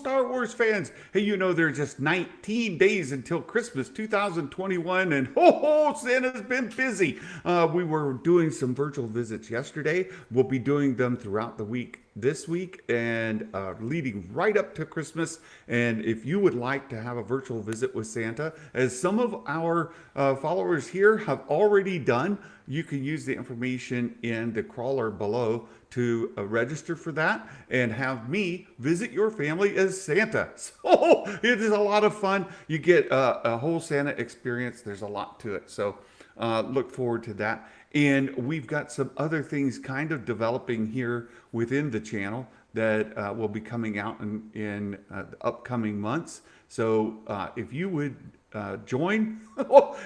Star Wars fans. Hey, you know, there's just 19 days until Christmas 2021, and Santa's been busy. We were doing some virtual visits yesterday. We'll be doing them throughout the week this week and leading right up to Christmas. And if you would like to have a virtual visit with Santa, as some of our followers here have already done, you can use the information in the crawler below to register for that and have me visit your family as Santa. So it is a lot of fun. You get a whole Santa experience. There's a lot to it. So look forward to that. And we've got some other things kind of developing here within the channel that will be coming out in the upcoming months. So if you would join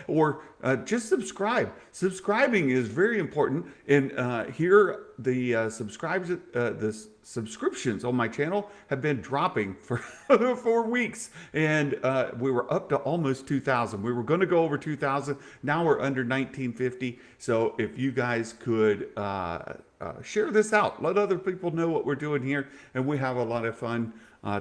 or just subscribe. Subscribing is very important. And here the subscriptions on my channel have been dropping for 4 weeks, and we were up to almost 2,000. We were going to go over 2,000. Now we're under 1,950. So if you guys could share this out, let other people know what we're doing here, and we have a lot of fun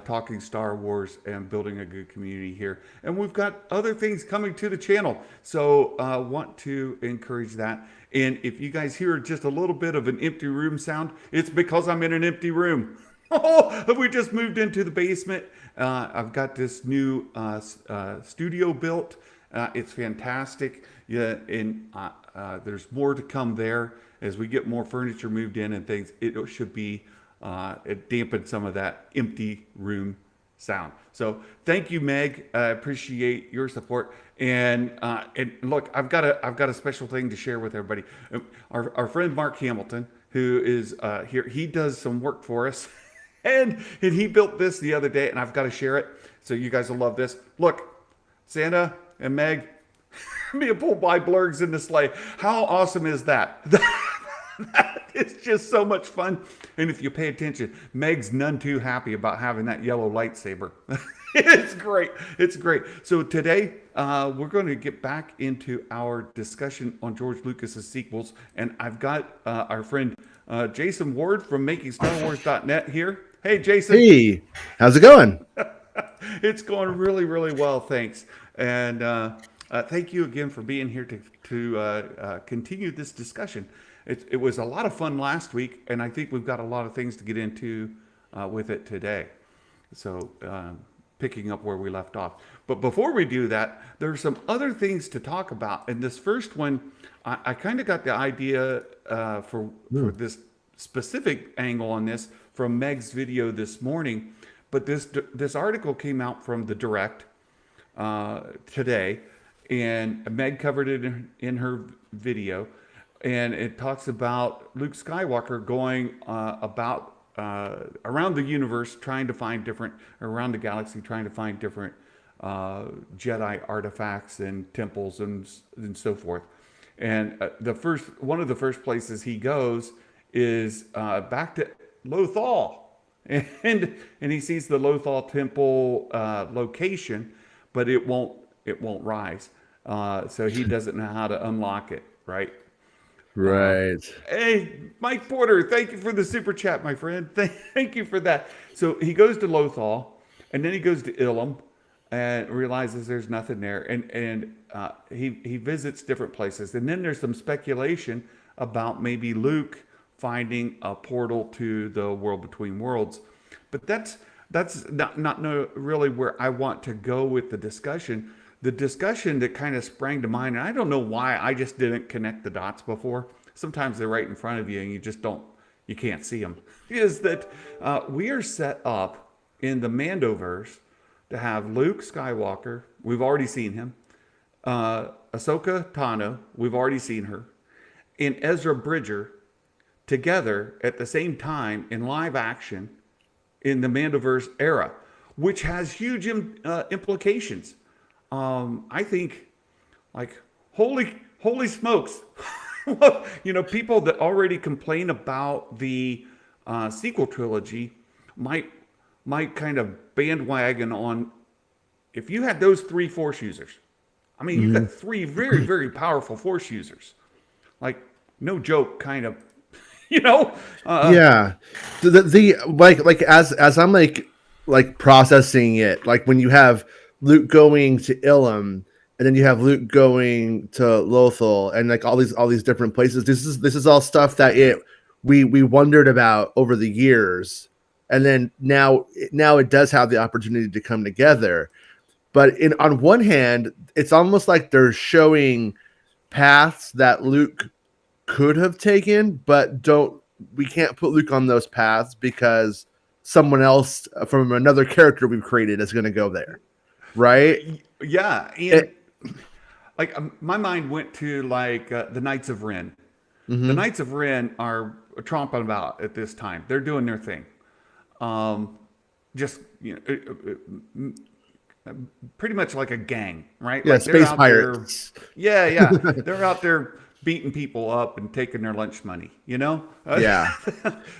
talking Star Wars and building a good community here. And we've got other things coming to the channel, so want to encourage that. And if you guys hear just a little bit of an empty room sound, it's because I'm in an empty room. We just moved into the basement. I've got this new studio built. It's fantastic. Yeah, and there's more to come there as we get more furniture moved in and things. It should be it dampened some of that empty room sound. So thank you, Meg. I appreciate your support. And look, I've got a special thing to share with everybody. Our friend Mark Hamilton, who is here, he does some work for us, and he built this the other day, and I've got to share it. So you guys will love this. Look, Santa and Meg, me and pull by blurgs in the sleigh. How awesome is that? It's just so much fun. And if you pay attention, Meg's none too happy about having that yellow lightsaber. It's great. It's great. So today, we're going to get back into our discussion on George Lucas's sequels. And I've got our friend Jason Ward from MakingStarWars.net here. Hey, Jason. Hey, how's it going? It's going really, really well, thanks. And thank you again for being here to continue this discussion. It was a lot of fun last week, and I think we've got a lot of things to get into with it today. So picking up where we left off. But before we do that, there are some other things to talk about. And this first one, I kind of got the idea for this specific angle on this from Meg's video this morning. But this article came out from the Direct today, and Meg covered it in her video. And it talks about Luke Skywalker going about around the universe, trying to find around the galaxy, trying to find different Jedi artifacts and temples and so forth. And one of the first places he goes is back to Lothal, and he sees the Lothal temple location, but it won't rise. So he doesn't know how to unlock it, right? Right. Hey, Mike Porter, thank you for the super chat, my friend. Thank you for that. So he goes to Lothal, and then he goes to Ilum, and realizes there's nothing there, and he visits different places, and then there's some speculation about maybe Luke finding a portal to the world between worlds, but that's not really where I want to go with the discussion. The discussion that kind of sprang to mind, and I don't know why I just didn't connect the dots before. Sometimes they're right in front of you and you can't see them, is that we are set up in the Mando-Verse to have Luke Skywalker. We've already seen him. Ahsoka Tano, we've already seen her. And Ezra Bridger together at the same time in live action in the Mando-Verse era, which has huge implications. I think, like, holy smokes. You know, people that already complain about the sequel trilogy might kind of bandwagon on, if you had those 3 Force users. I mean, you've got 3 very, very powerful Force users. Like, no joke, kind of, you know? Yeah. As I'm like like processing it. Like when you have Luke going to Ilum, and then you have Luke going to Lothal, and like all these different places. This is all stuff that we wondered about over the years, and then now it does have the opportunity to come together. But on one hand, it's almost like they're showing paths that Luke could have taken, but we can't put Luke on those paths because someone else from another character we've created is going to go there, right? Yeah, and like my mind went to like the Knights of Ren. The Knights of Ren are tromping about at this time. They're doing their thing. Just pretty much like a gang, right? Yeah, Like space pirates. Yeah. They're out there beating people up and taking their lunch money, Yeah.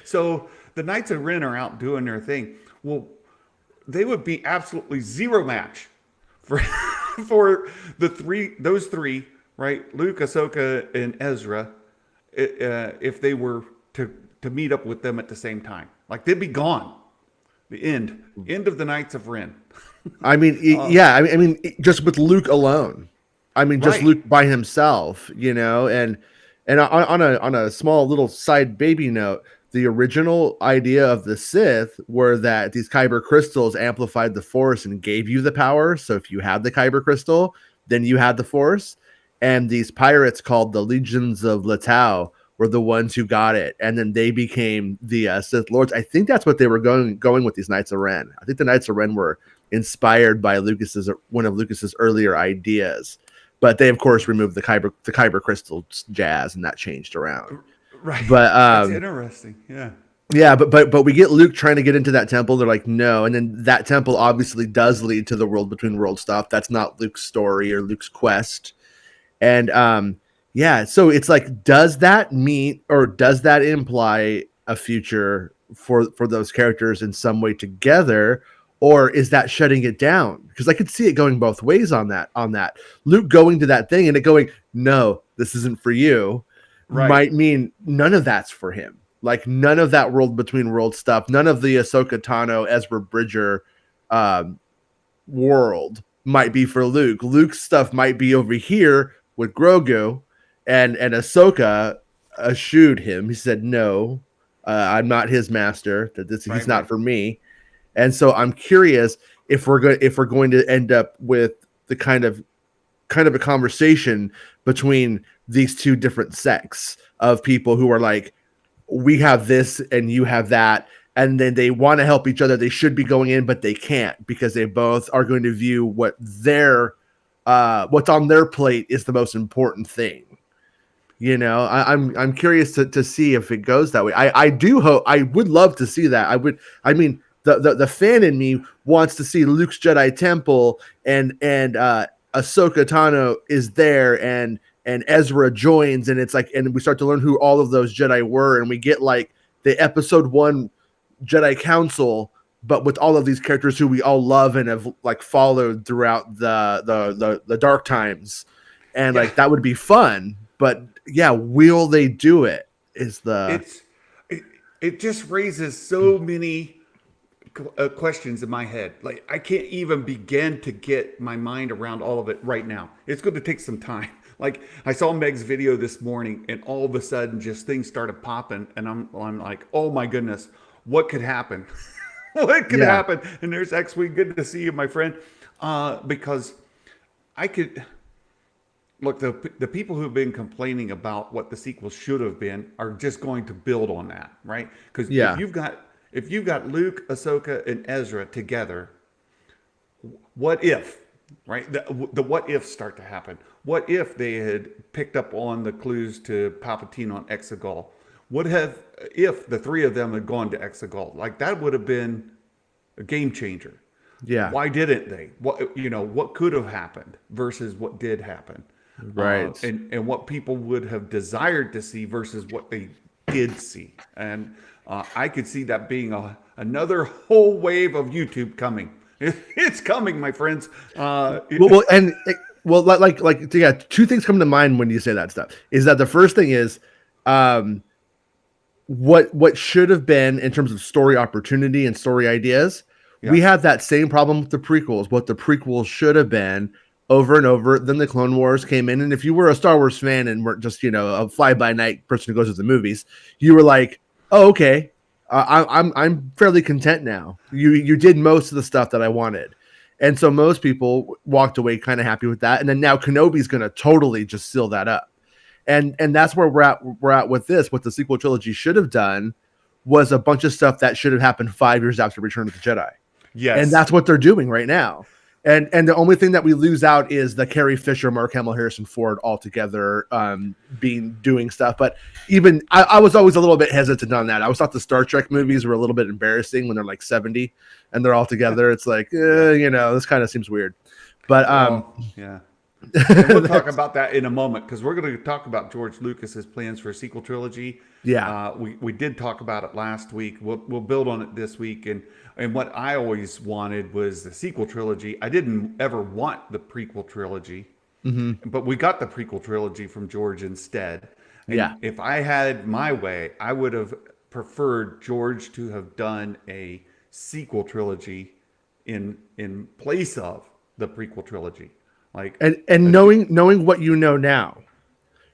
So the Knights of Ren are out doing their thing. Well, they would be absolutely zero match for for those three, right? Luke, Ahsoka, and Ezra, if they were to meet up with them at the same time. Like they'd be gone. The end of the Knights of Ren. I mean, I mean, just with Luke alone. I mean, just Right. Luke by himself, and on a small little side baby note, the original idea of the Sith were that these kyber crystals amplified the Force and gave you the power. So if you had the kyber crystal, then you had the Force. And these pirates called the Legions of Latau were the ones who got it, and then they became the Sith Lords. I think that's what they were going with these Knights of Ren. I think the Knights of Ren were inspired by one of Lucas's earlier ideas, but they of course removed the kyber crystal jazz, and that changed around. Right. But that's interesting. Yeah. Yeah, but we get Luke trying to get into that temple. They're like, no, and then that temple obviously does lead to the world between world stuff. That's not Luke's story or Luke's quest. And yeah, so it's like, does that mean, or does that imply a future for those characters in some way together, or is that shutting it down? Because I could see it going both ways on that. Luke going to that thing and it going, no, this isn't for you, Right. might mean none of that's for him. Like none of that world between world stuff, none of the Ahsoka Tano, Ezra Bridger world might be for Luke. Luke's stuff might be over here with Grogu, and Ahsoka eschewed him. He said, no, I'm not his master. He's not for me. And so I'm curious if we're going to end up with the kind of a conversation between these two different sects of people who are like, we have this and you have that, and then they want to help each other. They should be going in, but they can't because they both are going to view what's on their plate is the most important thing. I'm curious to see if it goes that way. I do hope. I would love to see that. I mean, the fan in me wants to see Luke's Jedi Temple and Ahsoka Tano is there and Ezra joins, and it's like, and we start to learn who all of those Jedi were, and we get like the episode 1 Jedi Council, but with all of these characters who we all love and have like followed throughout the dark times, and like that would be fun. But yeah, will they do it? It just raises so many questions in my head. Like I can't even begin to get my mind around all of it right now. It's going to take some time. Like I saw Meg's video this morning, and all of a sudden, just things started popping, and I'm like, oh my goodness, what could happen? What could happen? And there's X-Wing. Good to see you, my friend. Because I could look, the people who've been complaining about what the sequel should have been are just going to build on that, right? Because if you've got Luke, Ahsoka, and Ezra together, what if, right? The what ifs start to happen. What if they had picked up on the clues to Palpatine on Exegol? What if the three of them had gone to Exegol? Like that would have been a game changer. Yeah. Why didn't they? What could have happened versus what did happen? Right. And what people would have desired to see versus what they did see. And I could see that being another whole wave of YouTube coming. It's coming, my friends. Two things come to mind when you say that stuff. Is that the first thing is, what should have been in terms of story opportunity and story ideas We Yeah. had that same problem with the prequels. What the prequels should have been over and over. Then the Clone Wars came in, and if you were a Star Wars fan and weren't just a fly by night person who goes to the movies, you were like, "Oh, okay, I'm fairly content now. You did most of the stuff that I wanted." And so most people walked away kind of happy with that. And then now Kenobi's going to totally just seal that up. And that's where we're at with this. What the sequel trilogy should have done was a bunch of stuff that should have happened 5 years after Return of the Jedi. And Yes. that's what they're doing right now. And the only thing that we lose out is the Carrie Fisher, Mark Hamill, Harrison Ford all together doing stuff. But even I was always a little bit hesitant on that. I always thought the Star Trek movies were a little bit embarrassing when they're like 70 and they're all together. It's like, this kind of seems weird. But Well, yeah. And we'll talk about that in a moment because we're going to talk about George Lucas's plans for a sequel trilogy. yeah, We did talk about it last week. We'll build on it this week. And what I always wanted was the sequel trilogy. I didn't ever want the prequel trilogy, but we got the prequel trilogy from George instead. And yeah. if I had my way, I would have preferred George to have done a sequel trilogy in place of the prequel trilogy. Like, And knowing what you know now,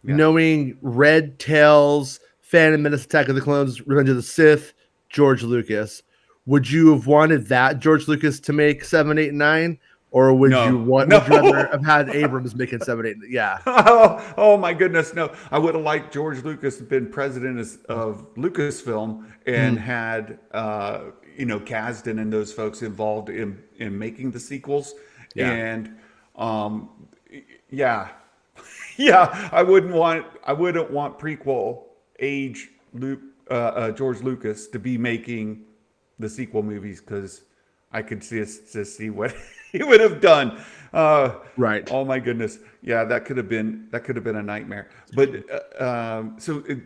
yeah. knowing Red Tails, Phantom Menace, Attack of the Clones, Revenge of the Sith, George Lucas, would you have wanted that George Lucas to make 7, 8, 9, or would you No, want? no. Would you rather have had Abrams making 7, 8? Yeah, Oh my goodness, no! I would have liked George Lucas to have been president of Lucasfilm and had Kasdan and those folks involved in making the sequels. Yeah. And yeah, yeah, I wouldn't want prequel age George Lucas to be making the sequel movies because I could see what he would have done. right. Oh my goodness, yeah, that could have been a nightmare. But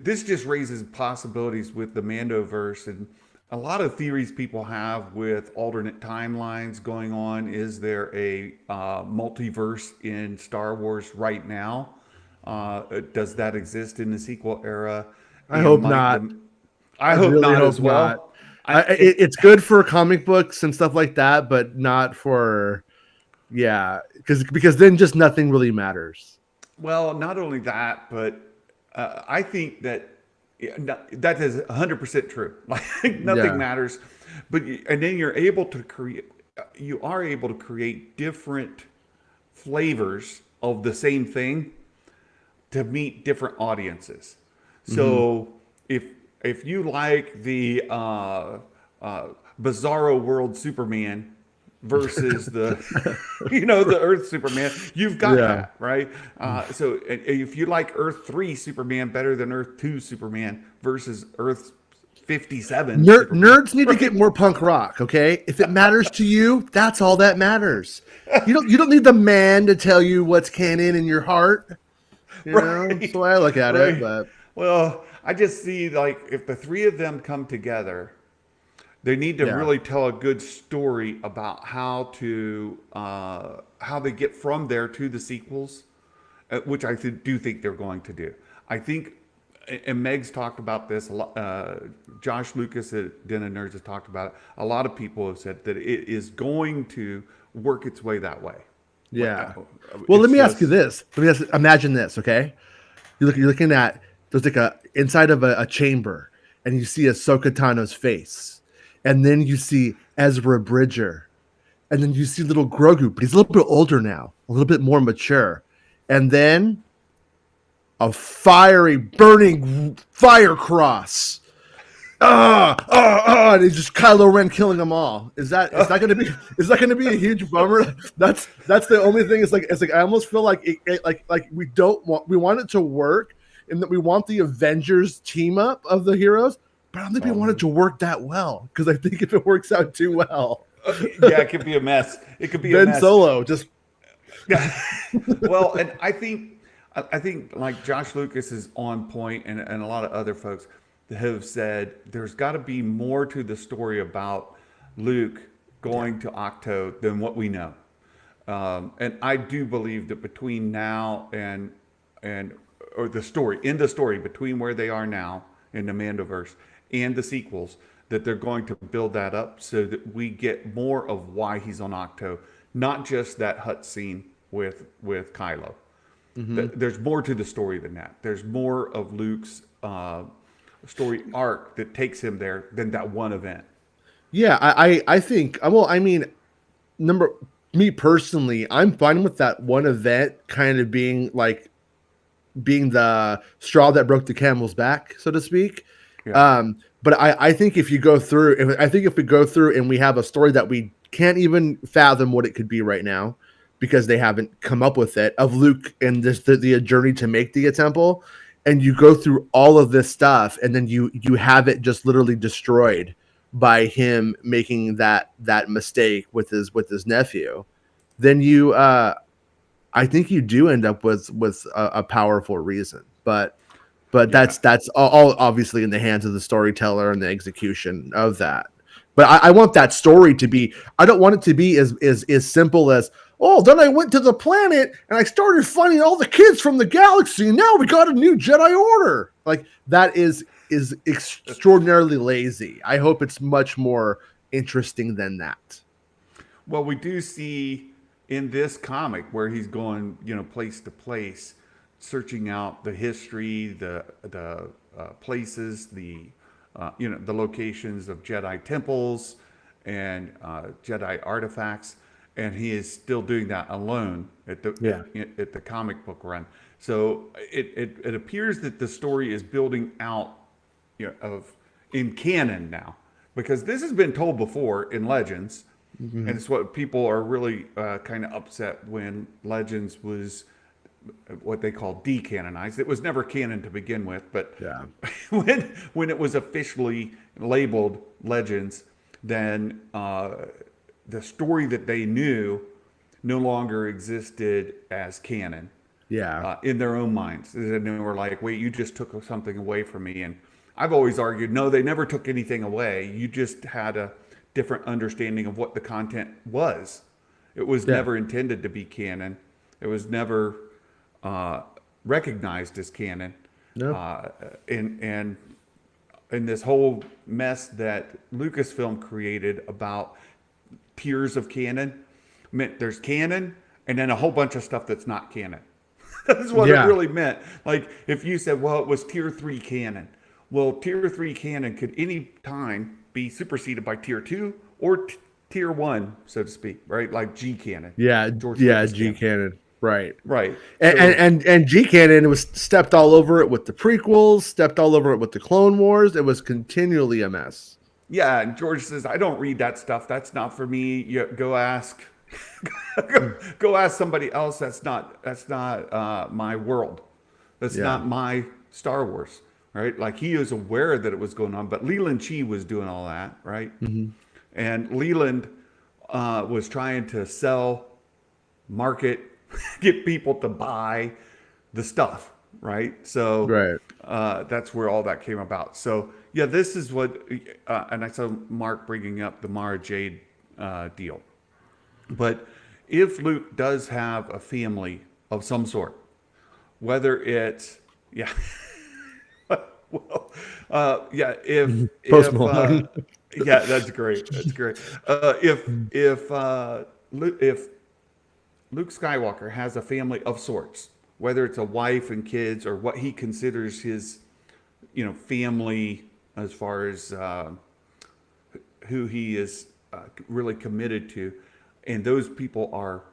this just raises possibilities with the Mando-Verse and a lot of theories people have with alternate timelines going on. Is there a multiverse in Star Wars right now? Does that exist in the sequel era? I And hope might not. I I hope really not hope as not. well. I It's good for comic books and stuff like that, but not for because then just nothing really matters. Well, not only that, but I think that that is 100% true. Like nothing Yeah. matters, and then you're able to create. You are able to create different flavors of the same thing to meet different audiences. So if you like the Bizarro World Superman versus the the Earth Superman, you've got Yeah. that right. So if you like Earth 3 Superman better than Earth 2 Superman versus Earth 57 Superman, Nerds need to get more punk rock, okay? If it matters to you, that's all that matters. You don't need the man to tell you what's canon in your heart. right, That's the way I look at it. right. But Well, I just see like if the three of them come together, they need to yeah, really tell a good story about how they get from there to the sequels, which I do think they're going to do. I think, and Meg's talked about this a lot. Josh Lucas at Den of Nerds has talked about it. A lot of people have said that it is going to work its way that way. yeah. Uh, Well, let It's me ask you just this. Imagine this, okay? You're looking at there's like a inside of a chamber, and you see Ahsoka Tano's face, and then you see Ezra Bridger, and then you see little Grogu, but he's a little bit older now, a little bit more mature, and then a fiery, burning fire cross. And it's just Kylo Ren killing them all. Is that going to be a huge bummer? That's the only thing. It's like I almost feel like we want it to work, and that we want the Avengers team up of the heroes, but I don't think we want it to work that well, because I think if it works out too well, yeah, it could be a mess. It could be a Ben mess. Solo just Well, and I think like Josh Lucas is on point, and a lot of other folks have said there's got to be more to the story about Luke going to Octo than what we know. And I do believe that between now and or the story between where they are now in the Mando-Verse and the sequels, that they're going to build that up so that we get more of why he's on Octo, not just that hut scene with Kylo. There's more to the story than that. There's more of Luke's story arc that takes him there than that one event. Yeah, I think, well, I mean, me personally, I'm fine with that one event kind of being the straw that broke the camel's back, so to speak. Yeah. But I think if you go through, if we go through and we have a story that we can't even fathom what it could be right now, because they haven't come up with it, of Luke and the journey to make the temple, and you go through all of this stuff, and then you have it just literally destroyed by him making that mistake with his nephew, then you I think you do end up with a powerful reason. But that's all obviously in the hands of the storyteller and the execution of that. But I want that story to be, I don't want it to be as simple as, oh, then I went to the planet and I started finding all the kids from the galaxy, and now we got a new Jedi Order. Like, that is extraordinarily lazy. I hope it's much more interesting than that. Well, we do see in this comic where he's going, place to place, searching out the history, the places, the locations of Jedi temples and Jedi artifacts, and he is still doing that alone at the comic book run. So it appears that the story is building out, in canon now, because this has been told before in Legends, and it's what people are really kind of upset when Legends was what they call decanonized. It was never canon to begin with, but when it was officially labeled Legends, then the story that they knew no longer existed as canon. In their own minds, and they were like, "Wait, you just took something away from me." And I've always argued, no, they never took anything away. You just had a different understanding of what the content was. It was never intended to be canon. It was never recognized as canon. And this whole mess that Lucasfilm created about tiers of canon meant there's canon and then a whole bunch of stuff that's not canon. That's what it really meant. Like, if you said, well, it was tier 3 canon. Well, tier 3 canon could any time be superseded by tier 2 or tier 1, so to speak, right? Like G canon. G canon. Right. And G canon was stepped all over it with the prequels, stepped all over it with the Clone Wars. It was continually a mess. Yeah, and George says, I don't read that stuff. That's not for me. Go ask go ask somebody else. That's not my world. That's not my Star Wars, right? Like, he is aware that it was going on, but Leland Chi was doing all that, right? And Leland was trying to sell, market, get people to buy the stuff, right? So that's where all that came about. So yeah, this is what, and I saw Mark bringing up the Mara Jade deal. But if Luke does have a family of some sort, whether it's Post Malone. That's great. If Luke Skywalker has a family of sorts, whether it's a wife and kids or what he considers his, family, as far as who he is really committed to, and those people are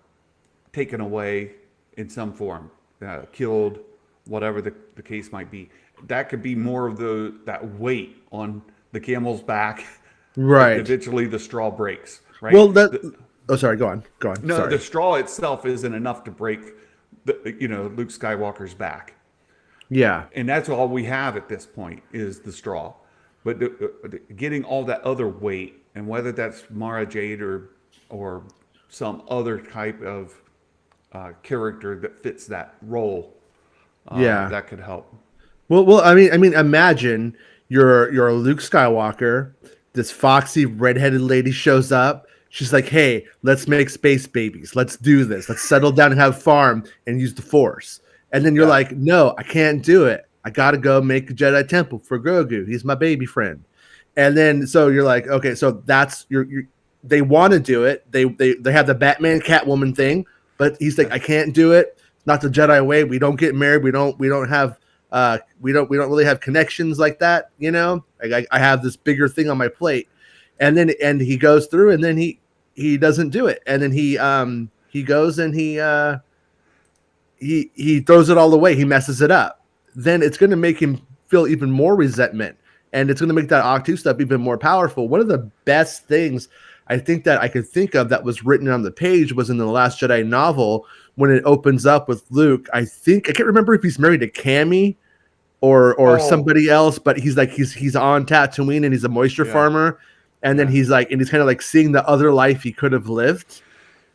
taken away in some form, killed, whatever the case might be, that could be more of that weight on the camel's back. Right. Eventually the straw breaks. Right. Well, sorry, go on. No, sorry. The straw itself isn't enough to break Luke Skywalker's back. Yeah. And that's all we have at this point is the straw. But getting all that other weight, and whether that's Mara Jade or some other type of character that fits that role, that could help. Well, I mean, imagine you're Luke Skywalker. This foxy redheaded lady shows up. She's like, "Hey, let's make space babies. Let's do this. Let's settle down and have a farm and use the Force." And then you're like, "No, I can't do it. I gotta go make a Jedi temple for Grogu. He's my baby friend. And then so you're like, okay, so that's they want to do it. They have the Batman Catwoman thing, but he's like, I can't do it. It's not the Jedi way. We don't get married. We don't have we don't really have connections like that. You know, like I have this bigger thing on my plate, and then he goes through, and then he doesn't do it, and then he goes and he throws it all away. He messes it up. Then it's going to make him feel even more resentment, and it's going to make that Octu stuff even more powerful. One of the best things I think that I could think of that was written on the page was in the Last Jedi novel when it opens up with Luke. I can't remember if he's married to Cammy or somebody else, but he's on Tatooine and he's a moisture farmer, and then he's kind of like seeing the other life he could have lived.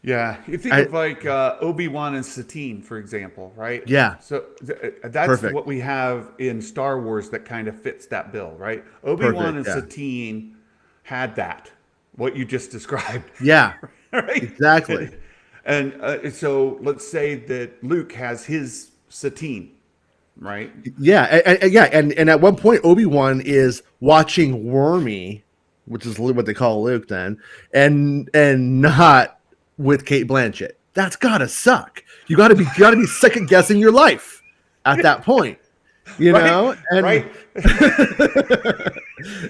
Yeah, you think of like Obi-Wan and Satine, for example, right? Yeah. So that's perfect. What we have in Star Wars that kind of fits that bill, right? Obi-Wan and Satine had that, what you just described. Yeah, right? Exactly. And so let's say that Luke has his Satine, right? Yeah, and at one point Obi-Wan is watching Wormy, which is what they call Luke then, and not with Kate Blanchett. That's gotta suck. You gotta be second guessing your life at that point, you know. And right.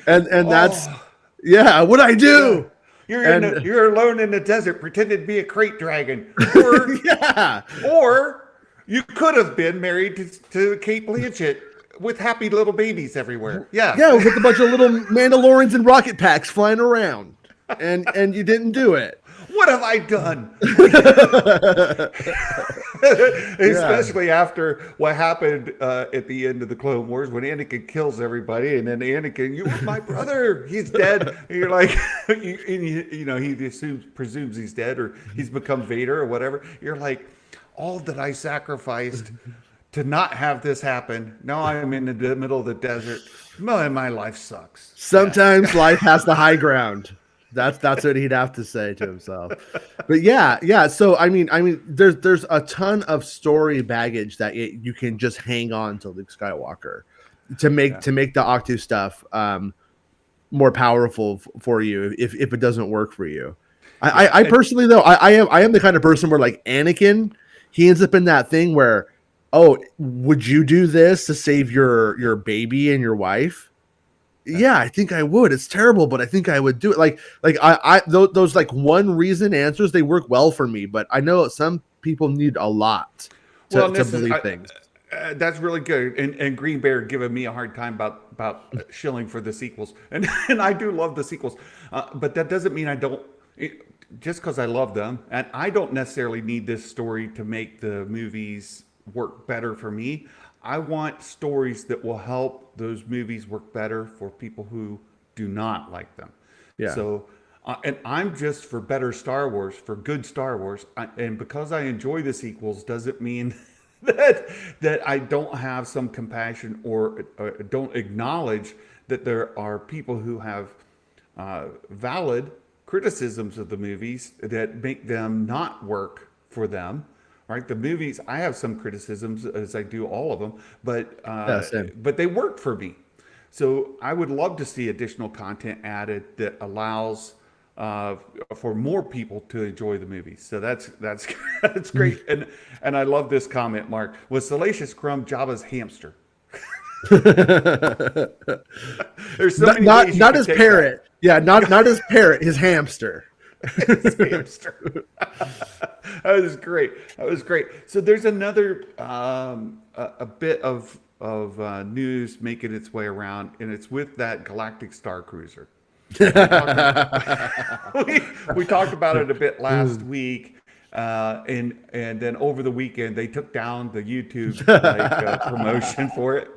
and that's what'd I do? You're alone in the desert pretending to be a crate dragon, or or you could have been married to Kate Blanchett with happy little babies everywhere. Yeah, with a bunch of little Mandalorians and rocket packs flying around, and you didn't do it. What have I done? Especially after what happened at the end of the Clone Wars when Anakin kills everybody, and then Anakin, you were my brother, he's dead. And you're like, you know, he presumes he's dead, or he's become Vader or whatever. You're like, all that I sacrificed to not have this happen. Now I'm in the middle of the desert. My life sucks. Sometimes life has the high ground. That's what he'd have to say to himself. But yeah. So I mean, there's a ton of story baggage that you can just hang on to Luke Skywalker to make the Octu stuff more powerful for you if it doesn't work for you. I personally though I am the kind of person where like Anakin, he ends up in that thing where, oh, would you do this to save your baby and your wife? Yeah, I think I would. It's terrible, but I think I would do it. Like those like one reason answers, they work well for me, but I know some people need a lot to believe things. That's really good. And Green Bear giving me a hard time about shilling for the sequels, and I do love the sequels, but that doesn't mean I don't. Just because I love them, and I don't necessarily need this story to make the movies work better for me. I want stories that will help those movies work better for people who do not like them. Yeah. So, and I'm just for better Star Wars, for good Star Wars. And because I enjoy the sequels doesn't mean that I don't have some compassion or don't acknowledge that there are people who have valid criticisms of the movies that make them not work for them. Right, the movies, I have some criticisms, as I do all of them, but they work for me. So I would love to see additional content added that allows for more people to enjoy the movies. So that's that's great. And I love this comment, Mark. Was Salacious Crumb Jabba's hamster? There's so many ways not his parrot. That. Yeah, not his parrot, his hamster. His hamster. That was great. So there's another a bit of news making its way around, and it's with that Galactic Starcruiser. We talked about it a bit last week, and then over the weekend they took down the YouTube promotion for it.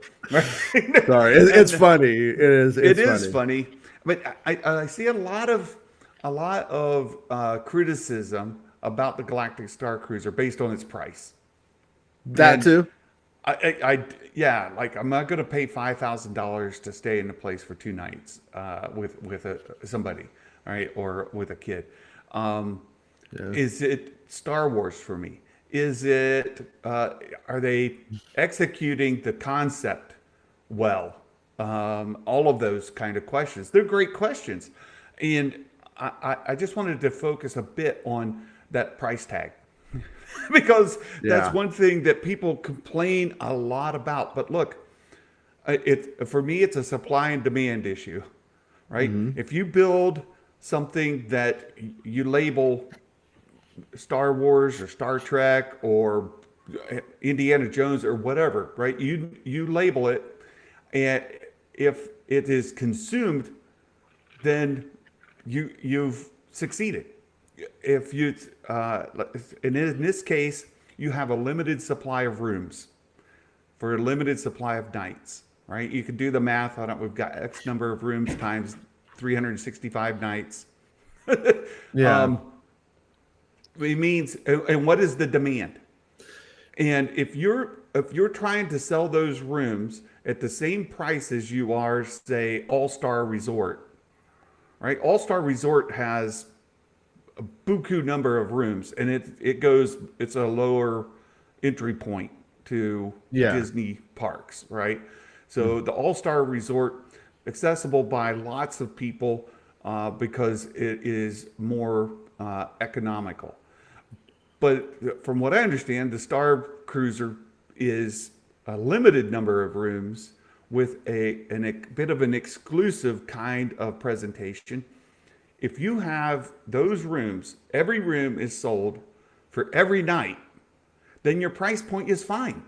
Sorry, it's funny. It is funny, but I see a lot of criticism about the Galactic Starcruiser based on its price. That too. Like I'm not going to pay $5,000 to stay in a place for 2 nights with somebody, all right, or with a kid. Is it Star Wars for me? Is it, are they executing the concept well? All of those kind of questions. They're great questions. And I just wanted to focus a bit on that price tag because that's Yeah. one thing that people complain a lot about. But look, for me, it's a supply and demand issue, right? Hmm. If you build something that you label Star Wars or Star Trek or Indiana Jones or whatever, right? You label it, and if it is consumed, then you've succeeded. If you and in this case, you have a limited supply of rooms for a limited supply of nights, right? You can do the math on it. We've got X number of rooms times 365 nights. Yeah. It means, and what is the demand? And if you're trying to sell those rooms at the same price as you are, say, All Star Resort, right? All Star Resort has a buku number of rooms, and it's a lower entry point to Yeah. Disney parks, right? So the All Star Resort accessible by lots of people because it is more economical. But from what I understand, the Star Cruiser is a limited number of rooms with a bit of an exclusive kind of presentation. If you have those rooms, every room is sold for every night, then your price point is fine.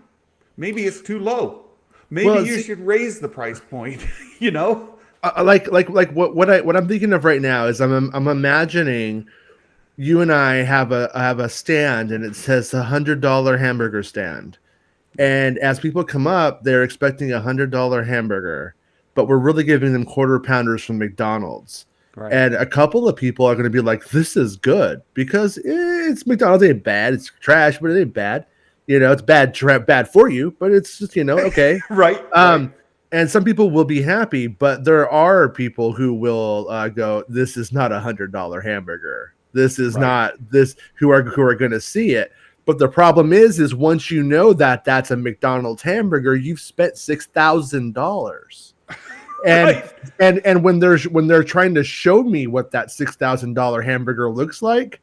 Maybe it's too low. Maybe Well, you see, should raise the price point, you know? like what I'm thinking of right now is I'm imagining you and I have a stand and it says $100 hamburger stand. And as people come up, they're expecting $100 hamburger, but we're really giving them quarter pounders from McDonald's. Right. And a couple of people are going to be like, "This is good because it's McDonald's. It ain't bad. It's trash, but it ain't bad. You know, it's bad for you, but it's just okay." Right, right, Um, and some people will be happy, but there are people who will go, "This is not $100 hamburger. This is right, not this." Who are going to see it. But the problem is once you know that that's a McDonald's hamburger, you've spent $6,000. And right. and when they're trying to show me what that $6,000 hamburger looks like,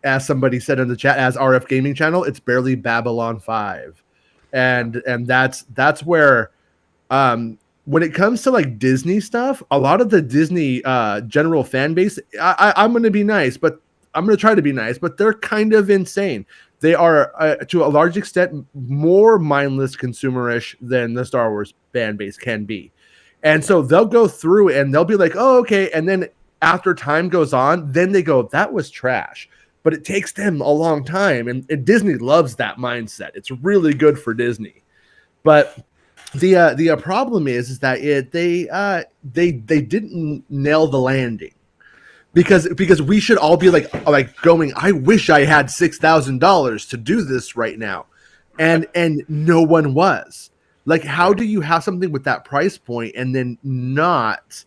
as somebody said in the chat, as RF Gaming Channel, it's barely Babylon 5. Yeah. And that's where when it comes to like Disney stuff, a lot of the Disney general fan base, I'm going to be nice, but I'm going to try to be nice, but they're kind of insane. They are, to a large extent, more mindless consumerish than the Star Wars fan base can be. And so they'll go through and they'll be like, oh, okay. And then after time goes on, then they go, that was trash. But it takes them a long time. And Disney loves that mindset. It's really good for Disney. But the problem is that they didn't nail the landing because we should all be like going, I wish I had $6,000 to do this right now, and no one was. Like, how Right. do you have something with that price point and then not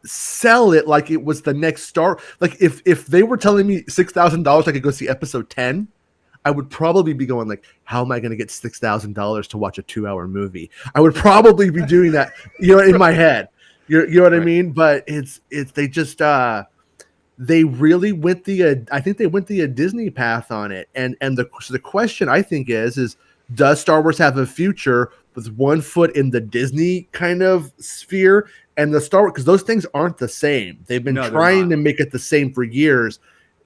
sell it like it was the next star? Like, if they were telling me $6,000 I could go see episode 10, I would probably be going like, how am I going to get $6,000 to watch a 2-hour movie? I would probably be doing that, in my head. You know what I Right. mean? But they just they really went the I think they went the Disney path on it. And the question I think is does Star Wars have a future with one foot in the Disney kind of sphere and the Star Wars, because those things aren't the same. They've been No, they're trying to not. make it the same for years,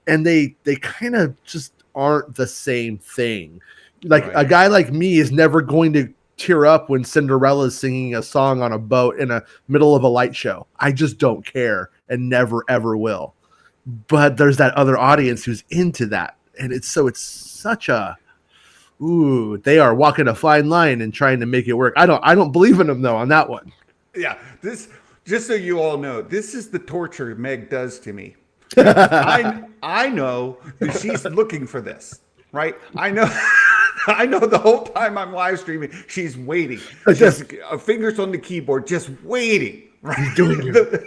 and they kind of just aren't the same thing. Like Right. a guy like me is never going to tear up when Cinderella's singing a song on a boat in the middle of a light show. I just don't care and never ever will. But there's that other audience who's into that, and it's such a they are walking a fine line and trying to make it work. I don't believe in them though on that one. Yeah. This, just so you all know, this is the torture Meg does to me. I know that she's looking for this, right? I know. I know the whole time I'm live streaming, she's waiting. She's fingers on the keyboard, just waiting. Right? He's doing it.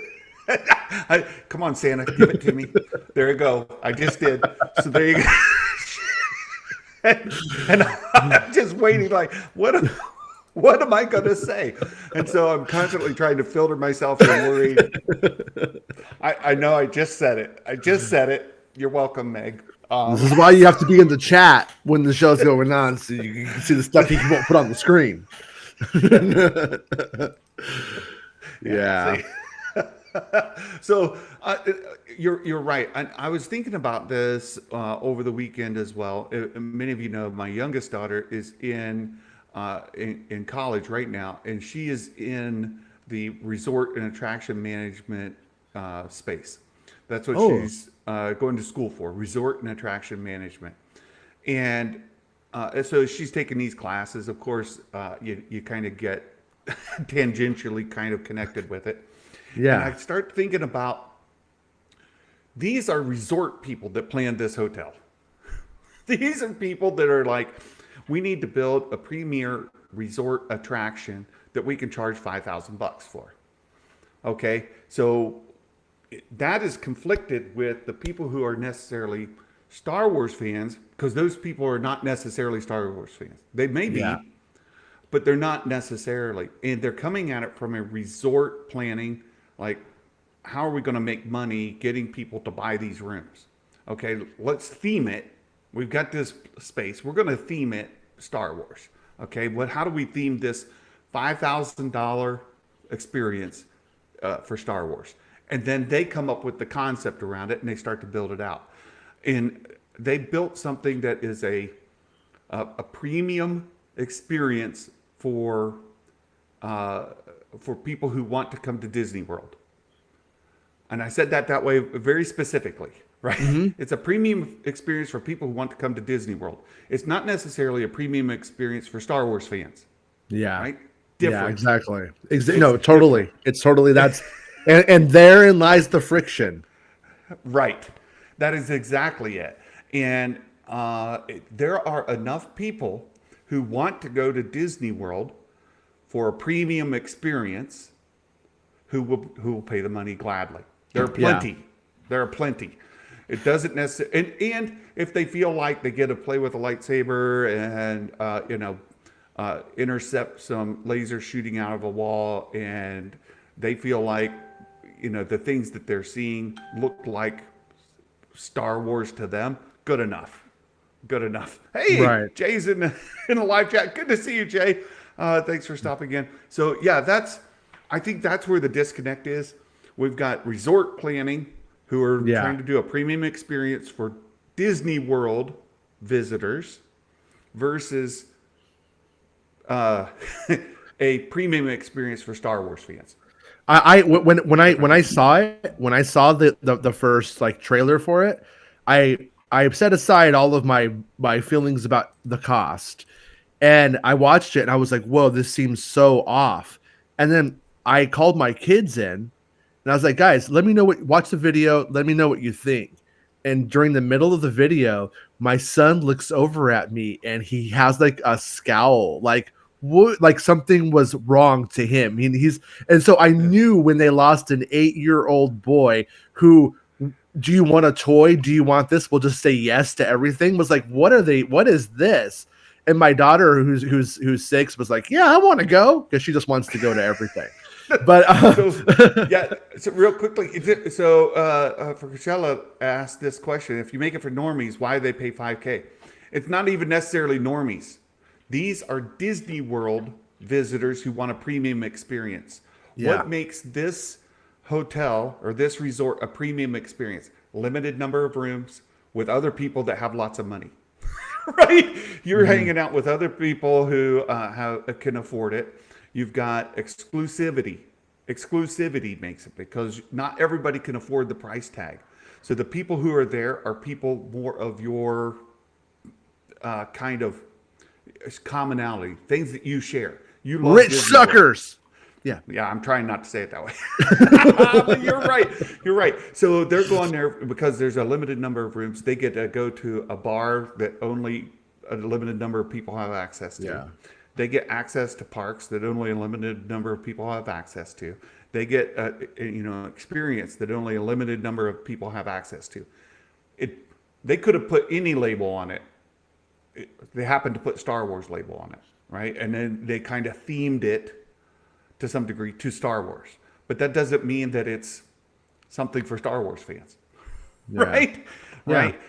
Come on, Santa, give it to me. There you go. I just did. So there you go. And I'm just waiting, like, what am I going to say? And so I'm constantly trying to filter myself and worry. I know I just said it. I just said it. You're welcome, Meg. This is why you have to be in the chat when the show's going on, so you can see the stuff he won't put on the screen. Yeah. So you're right. I was thinking about this over the weekend as well. Many of you know my youngest daughter is in college right now, and she is in the resort and attraction management space. That's what she's going to school for, resort and attraction management. And so she's taking these classes. Of course, you kind of get tangentially kind of connected with it. Yeah. And I start thinking about, these are resort people that planned this hotel. These are people that are like, we need to build a premier resort attraction that we can charge $5,000 for. Okay, so that is conflicted with the people who are necessarily Star Wars fans, because those people are not necessarily Star Wars fans. They may be, but they're not necessarily. And they're coming at it from a resort planning, like, how are we going to make money getting people to buy these rooms? Okay, let's theme it. We've got this space. We're going to theme it Star Wars. Okay, how do we theme this $5,000 experience for Star Wars? And then they come up with the concept around it, and they start to build it out. And they built something that is a premium experience for people who want to come to Disney World. And I said that way very specifically, right? Mm-hmm. It's a premium experience for people who want to come to Disney World. It's not necessarily a premium experience for Star Wars fans. Yeah. Right? Different. Yeah, exactly. No, totally. Different. It's totally, that's, and therein lies the friction. Right. That is exactly it. And there are enough people who want to go to Disney World for a premium experience who will pay the money gladly. There are plenty. Yeah. There are plenty. It doesn't necessarily, and if they feel like they get to play with a lightsaber and intercept some laser shooting out of a wall, and they feel like the things that they're seeing look like Star Wars to them, good enough. Good enough. Hey, right. Jay's in the live chat. Good to see you, Jay. Thanks for stopping in. So yeah, I think that's where the disconnect is. We've got resort planning who are trying to do a premium experience for Disney World visitors versus a premium experience for Star Wars fans. When I saw it, when I saw the first like trailer for it, I set aside all of my feelings about the cost, and I watched it and I was like, whoa, this seems so off. And then I called my kids in and I was like, guys, watch the video. Let me know what you think. And during the middle of the video, my son looks over at me and he has like a scowl, like something was wrong to him. And so I knew when they lost an 8-year-old boy who, do you want a toy? Do you want this? We'll just say yes to everything. Was like, what is this? And my daughter, who's 6, was like, yeah, I want to go, because she just wants to go to everything. But so real quickly, for Chrisella asked this question: if you make it for normies, why do they pay $5,000? It's not even necessarily normies. These are Disney World visitors who want a premium experience. Yeah. What makes this hotel or this resort a premium experience? Limited number of rooms with other people that have lots of money. Right? You're hanging out with other people who can afford it. You've got exclusivity. Exclusivity makes it, because not everybody can afford the price tag. So the people who are there are people more of your kind of commonality, things that you share. You love rich Disney suckers. World. Yeah, I'm trying not to say it that way. But you're right. So they're going there because there's a limited number of rooms. They get to go to a bar that only a limited number of people have access to. Yeah. They get access to parks that only a limited number of people have access to. They get experience that only a limited number of people have access to. They could have put any label on it. They happened to put Star Wars label on it, right? And then they kind of themed it to some degree to Star Wars. But that doesn't mean that it's something for Star Wars fans, right? Yeah. Right.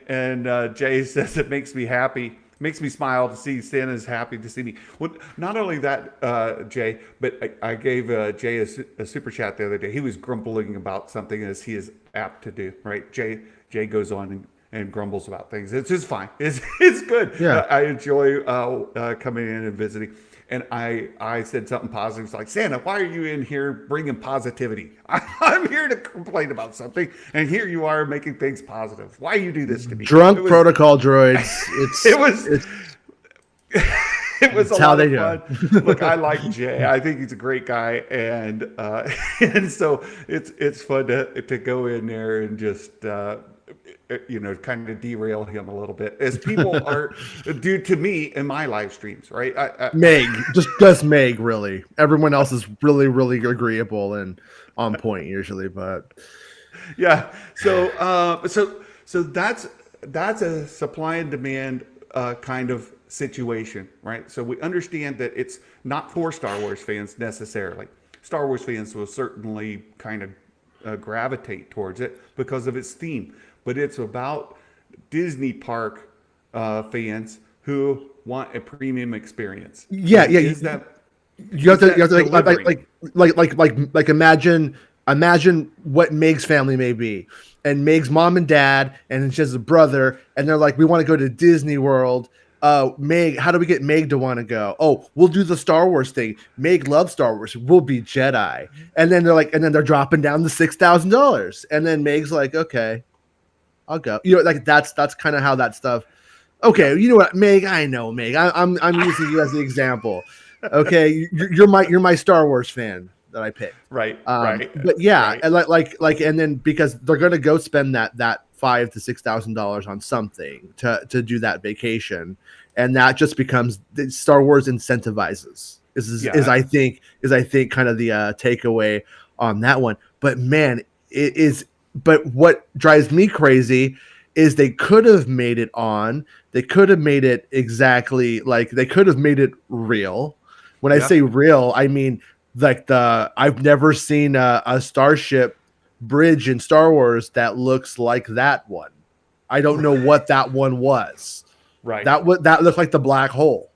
And Jay says it makes me happy, makes me smile to see Santa's happy to see me. Well, not only that, Jay, but I gave Jay a super chat the other day. He was grumbling about something, as he is apt to do, right? Jay goes on and grumbles about things. It's just fine. It's good. Yeah. I enjoy coming in and visiting. And I said something positive. It's like, Santa, why are you in here bringing positivity? I'm here to complain about something, and here you are making things positive. Why you do this to me? Drunk protocol droids. It was a how lot they of fun. Look, I like Jay. I think he's a great guy, and so it's fun to go in there and just kind of derail him a little bit, as people are do to me in my live streams, right? Meg, just Meg, really. Everyone else is really, really agreeable and on point usually, but yeah. So that's a supply and demand kind of situation, right? So we understand that it's not for Star Wars fans necessarily. Star Wars fans will certainly kind of gravitate towards it because of its theme, but it's about Disney park fans who want a premium experience. Yeah. Is that You have to like imagine what Meg's family may be, and Meg's mom and dad, and she has a brother, and they're like, we want to go to Disney World. Meg, how do we get Meg to want to go? Oh, we'll do the Star Wars thing. Meg loves Star Wars. We'll be Jedi. And then they're dropping down the $6,000. And then Meg's like, okay, I'll go. That's kind of how that stuff. Okay, you know what, Meg? I know, Meg. I'm using you as the example. Okay, you're my Star Wars fan that I picked. Right. But yeah, right. And then because they're gonna go spend that $5,000 to $6,000 on something to do that vacation, and that just becomes Star Wars incentivizes. Is I think kind of the takeaway on that one. But man, it is. But what drives me crazy is they could have made it exactly like they could have made it real. When I say real, I mean like I've never seen a starship bridge in Star Wars that looks like that one. I don't know what that one was. Right. That looked like the black hole.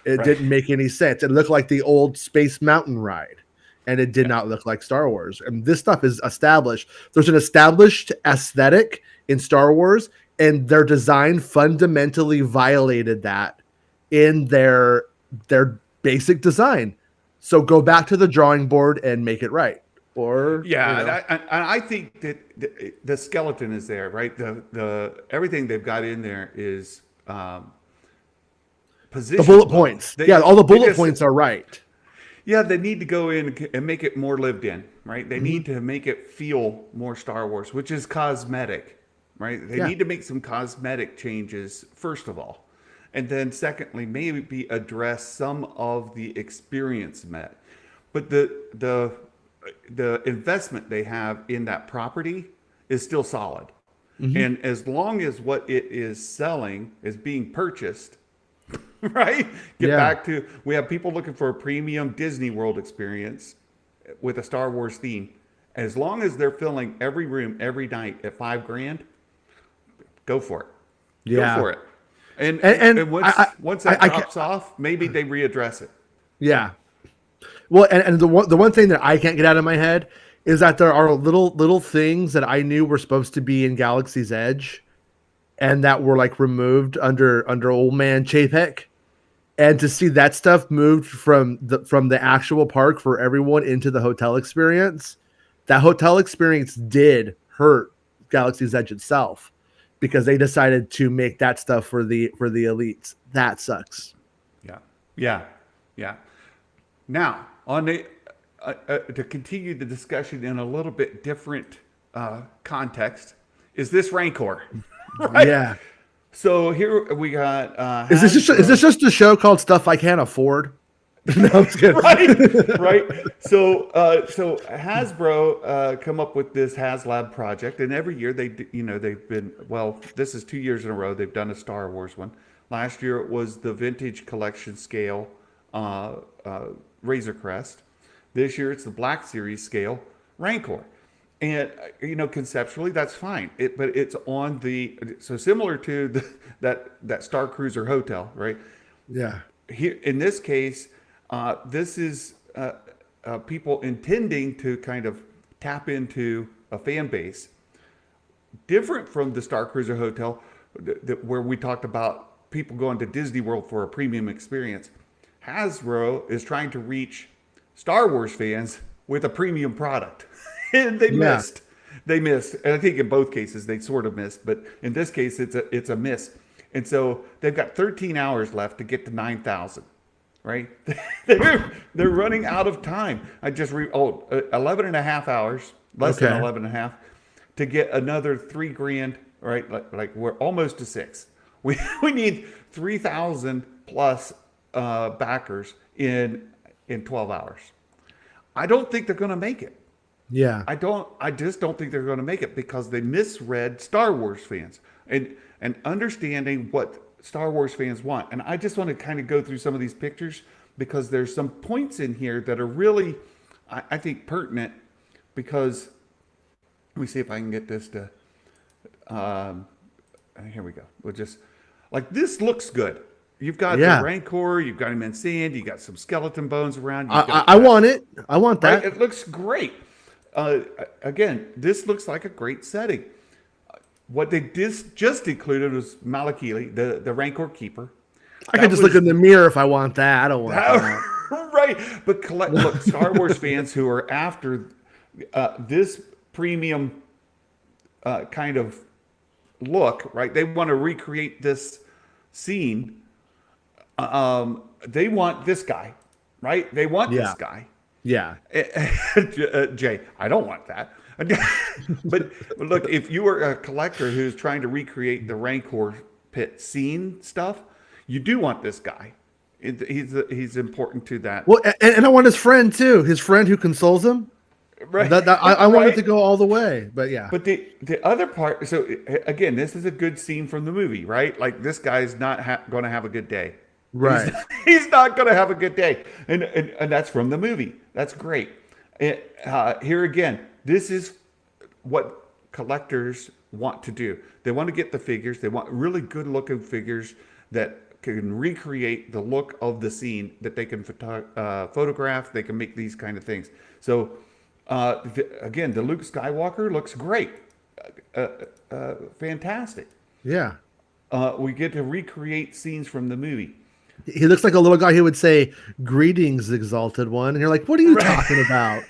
It didn't make any sense. It looked like the old Space Mountain ride, and it did not look like Star Wars. And this stuff is established. There's an established aesthetic in Star Wars, and their design fundamentally violated that in their basic design. So go back to the drawing board and make it right. Or I think that the skeleton is there, right? The everything they've got in there is positioned. The bullet points. All the bullet points are right. Yeah, they need to go in and make it more lived in, right? They need to make it feel more Star Wars, which is cosmetic, right? They need to make some cosmetic changes, first of all. And then secondly, maybe address some of the experience met. But the investment they have in that property is still solid. And as long as what it is selling is being purchased, right? Back to, we have people looking for a premium Disney World experience with a Star Wars theme. As long as they're filling every room every night at $5,000, go for it. Go for it. And once that drops off, maybe they readdress it. Yeah. Well, and the one thing that I can't get out of my head is that there are little things that I knew were supposed to be in Galaxy's Edge, and that were like removed under old man Chapek, and to see that stuff moved from the actual park for everyone into the hotel experience. That hotel experience did hurt Galaxy's Edge itself, because they decided to make that stuff for the elites. That sucks. Yeah. Now, on the to continue the discussion in a little bit different context, is this Rancor? Right? Yeah. So here we got. Is this just a show called Stuff I Can't Afford? No, I'm just kidding. Right. So Hasbro come up with this HasLab project, and every year they've been, well, this is 2 years in a row they've done a Star Wars one. Last year it was the vintage collection scale uh, Razor Crest. This year it's the Black Series scale Rancor. And conceptually that's fine. But it's on so similar to that Star Cruiser hotel, right? Yeah. Here in this case, this is people intending to kind of tap into a fan base different from the Star Cruiser hotel, where we talked about people going to Disney World for a premium experience. Hasbro is trying to reach Star Wars fans with a premium product. And they missed. They missed. And I think in both cases they sort of missed, but in this case it's a miss. And so they've got 13 hours left to get to 9,000, right? They're running out of time. I just 11 and a half hours, less than 11 and a half, to get another $3,000, right? Like we're almost to 6. We need 3,000 plus backers in 12 hours. I don't think they're going to make it. Yeah. I just don't think they're going to make it because they misread Star Wars fans and understanding what Star Wars fans want. And I just want to kind of go through some of these pictures because there's some points in here that are really, I think, pertinent because let me see if I can get this to, here we go. We'll just, like, this looks good. You've got the Rancor, you've got him in sand, you got some skeleton bones around. I want it. I want that. Right? It looks great. Again, this looks like a great setting. What they just included was Malakili, the Rancor keeper. I can just look in the mirror if I want that. I don't want that. Right. But look, Star Wars fans who are after this premium kind of look, right? They want to recreate this scene. They want this guy, right? They want this guy. Yeah. Jay, I don't want that. But look, if you are a collector who's trying to recreate the Rancor pit scene stuff, you do want this guy. He's important to that. Well, and I want his friend too. His friend who consoles him. Right. I want it to go all the way. But yeah. But the other part. So again, this is a good scene from the movie, right? Like this guy's not going to have a good day. Right. He's not going to have a good day. And that's from the movie. That's great. Here again, this is what collectors want to do. They want to get the figures. They want really good looking figures that can recreate the look of the scene that they can photograph. They can make these kind of things. So again, the Luke Skywalker looks great. Fantastic. Yeah. We get to recreate scenes from the movie. He looks like a little guy who would say, "Greetings, exalted one," and you're like, "What are you talking about?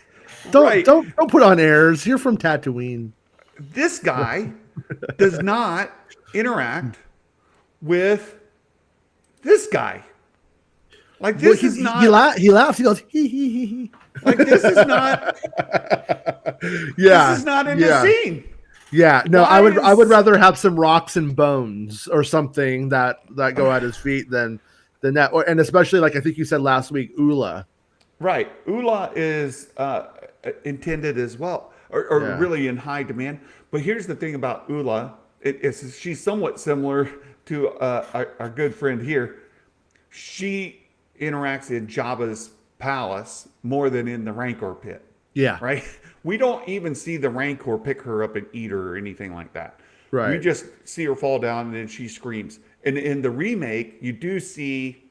Don't put on airs. You're from Tatooine." This guy does not interact with this guy. Like this is not. He laughs. He goes, "Hee hee hee hee." Like this is not. Yeah. This is not in the scene. Yeah, no, I would rather have some rocks and bones or something that go at his feet than that, and especially like I think you said last week, Ula. Right, Ula is intended as well, or really in high demand. But here's the thing about Ula: she's somewhat similar to our good friend here. She interacts in Jabba's palace more than in the Rancor pit. Yeah, right. We don't even see the Rancor pick her up and eat her or anything like that. Right. We just see her fall down and then she screams. And in the remake, you do see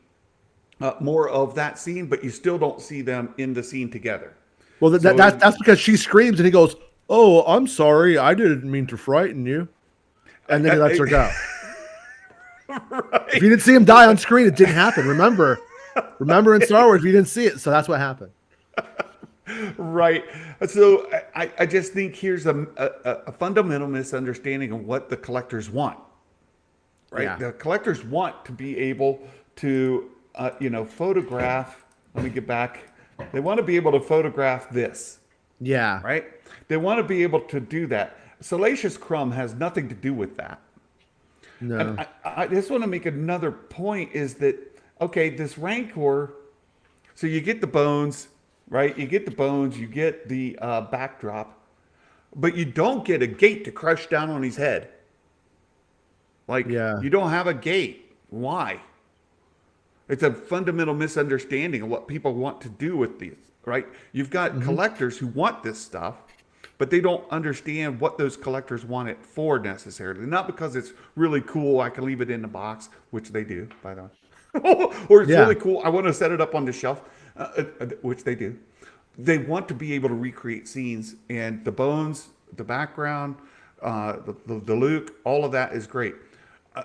more of that scene, but you still don't see them in the scene together. Well, that's because she screams and he goes, "Oh, I'm sorry. I didn't mean to frighten you." And then he lets her go. Right. If you didn't see him die on screen, it didn't happen. Remember in Star Wars, you didn't see it. So that's what happened. Right. So I just think here's a fundamental misunderstanding of what the collectors want. Right. Yeah. The collectors want to be able to, photograph. Let me get back. They want to be able to photograph this. Yeah. Right. They want to be able to do that. Salacious Crumb has nothing to do with that. No. And I just want to make another point is that, okay, this Rancor, So you get the bones, right? You get the bones, you get the backdrop, but you don't get a gate to crush down on his head. Like, Yeah. you don't have a gate. Why? It's a fundamental misunderstanding of what people want to do with these, right? You've got Hmm. collectors who want this stuff, but they don't understand what those collectors want it for necessarily. Not because it's really cool, I can leave it in the box, which they do, by the way. Or it's Yeah. really cool, I want to set it up on the shelf, which they do. They want to be able to recreate scenes, and the bones, the background, the Luke, all of that is great.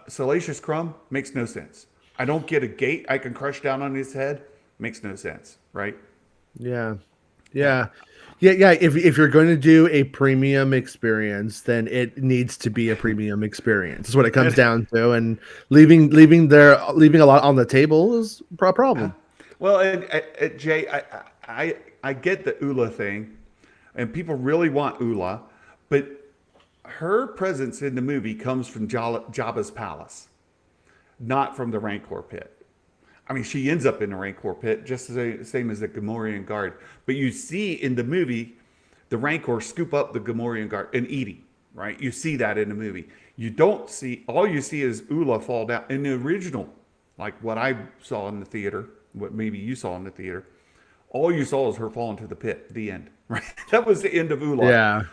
Salacious Crumb makes no sense. I don't get a gate I can crush down on his head. Makes no sense, right? Yeah. Yeah. Yeah. Yeah, yeah. If you're going to do a premium experience, then it needs to be a premium experience. That's what it comes And, down to. And leaving a lot on the table is a problem. well, Jay, I get the Ula thing, and people really want Ula, but her presence in the movie comes from Jabba's palace, not from the Rancor pit. I mean, she ends up in the Rancor pit, just the same as the Gamorrean guard. But you see in the movie, the Rancor scoop up the Gamorrean guard and eat him, right? You see that in the movie. You don't see, all you see is Ula fall down. In the original, like what I saw in the theater, what maybe you saw in the theater, all you saw is her fall into the pit, the end, right? That was the end of Ula. Yeah.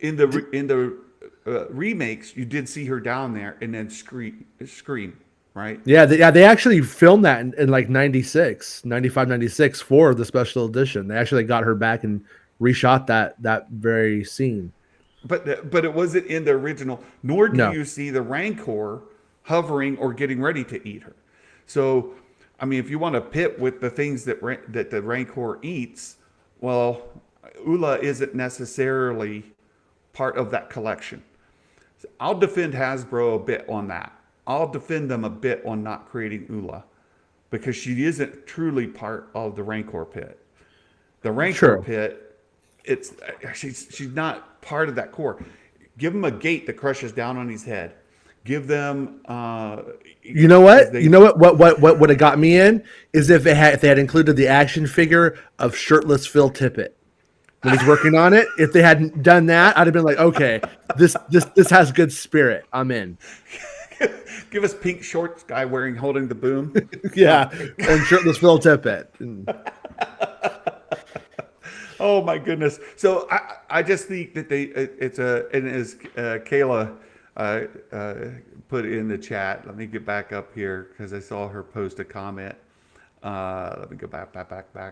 In the remakes, you did see her down there and then scream, right? Yeah, they actually filmed that in like 96, 95, 96 for the special edition. They actually got her back and reshot that very scene. But it wasn't in the original. Nor do No. you see the Rancor hovering or getting ready to eat her. So, I mean, if you want to pit with the things that the Rancor eats, well, Ula isn't necessarily part of that collection. I'll defend Hasbro a bit on that. I'll defend them a bit on not creating Ula because she isn't truly part of the Rancor pit. The Rancor True. pit, it's she's not part of that core. Give them a gate that crushes down on his head. Give them You know what? they You know what would have got me in is if they had included the action figure of shirtless Phil Tippett when he's working on it. If they hadn't done that, I'd have been like, okay, this has good spirit. I'm in. give us pink shorts guy holding the boom. Yeah, and shirtless Phil Tippett. Oh my goodness! So I just think that it's and as Kayla put in the chat. Let me get back up here because I saw her post a comment. Let me go back.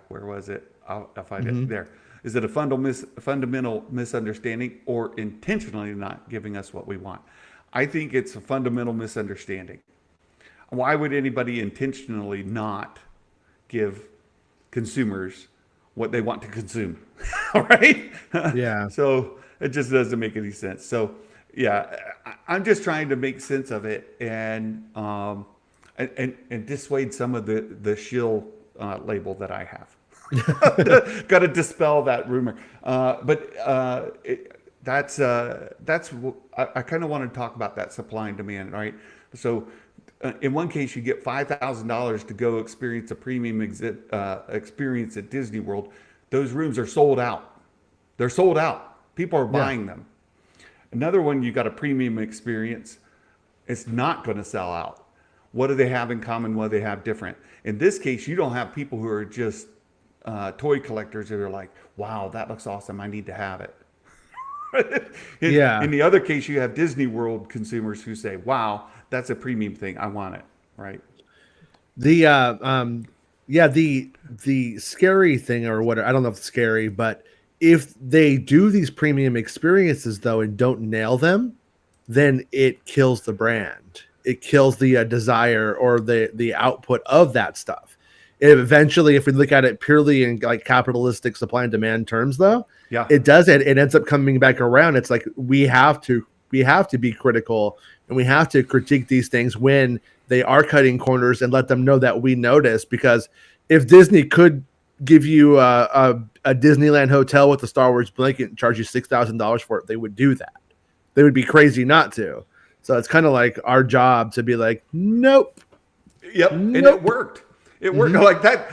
Where was it? I'll find it there. Is it a fundamental misunderstanding or intentionally not giving us what we want? I think it's a fundamental misunderstanding. Why would anybody intentionally not give consumers what they want to consume? All right? Yeah. So it just doesn't make any sense. So yeah, I'm just trying to make sense of it and dissuade some of the shill label that I have. Got to dispel that rumor. That's I kind of want to talk about that supply and demand, right? So in one case, you get $5,000 to go experience a premium experience at Disney World. Those rooms are sold out. They're sold out. People are buying them. Another one, you got a premium experience. It's not going to sell out. What do they have in common? What do they have different? In this case, you don't have people who are just toy collectors that are like, wow, that looks awesome. I need to have it. In the other case, you have Disney World consumers who say, wow, that's a premium thing. I want it. Right. The the scary thing or what, I don't know if it's scary, but if they do these premium experiences though and don't nail them, then it kills the brand. It kills the desire or the output of that stuff. Eventually, if we look at it purely in like capitalistic supply and demand terms, though, it does it ends up coming back around. It's like we have to be critical and we have to critique these things when they are cutting corners and let them know that we notice. Because if Disney could give you a Disneyland hotel with a Star Wars blanket and charge you $6,000 for it, they would do that. They would be crazy not to. So it's kind of like our job to be like, nope. Yep. And it worked. It worked. Like that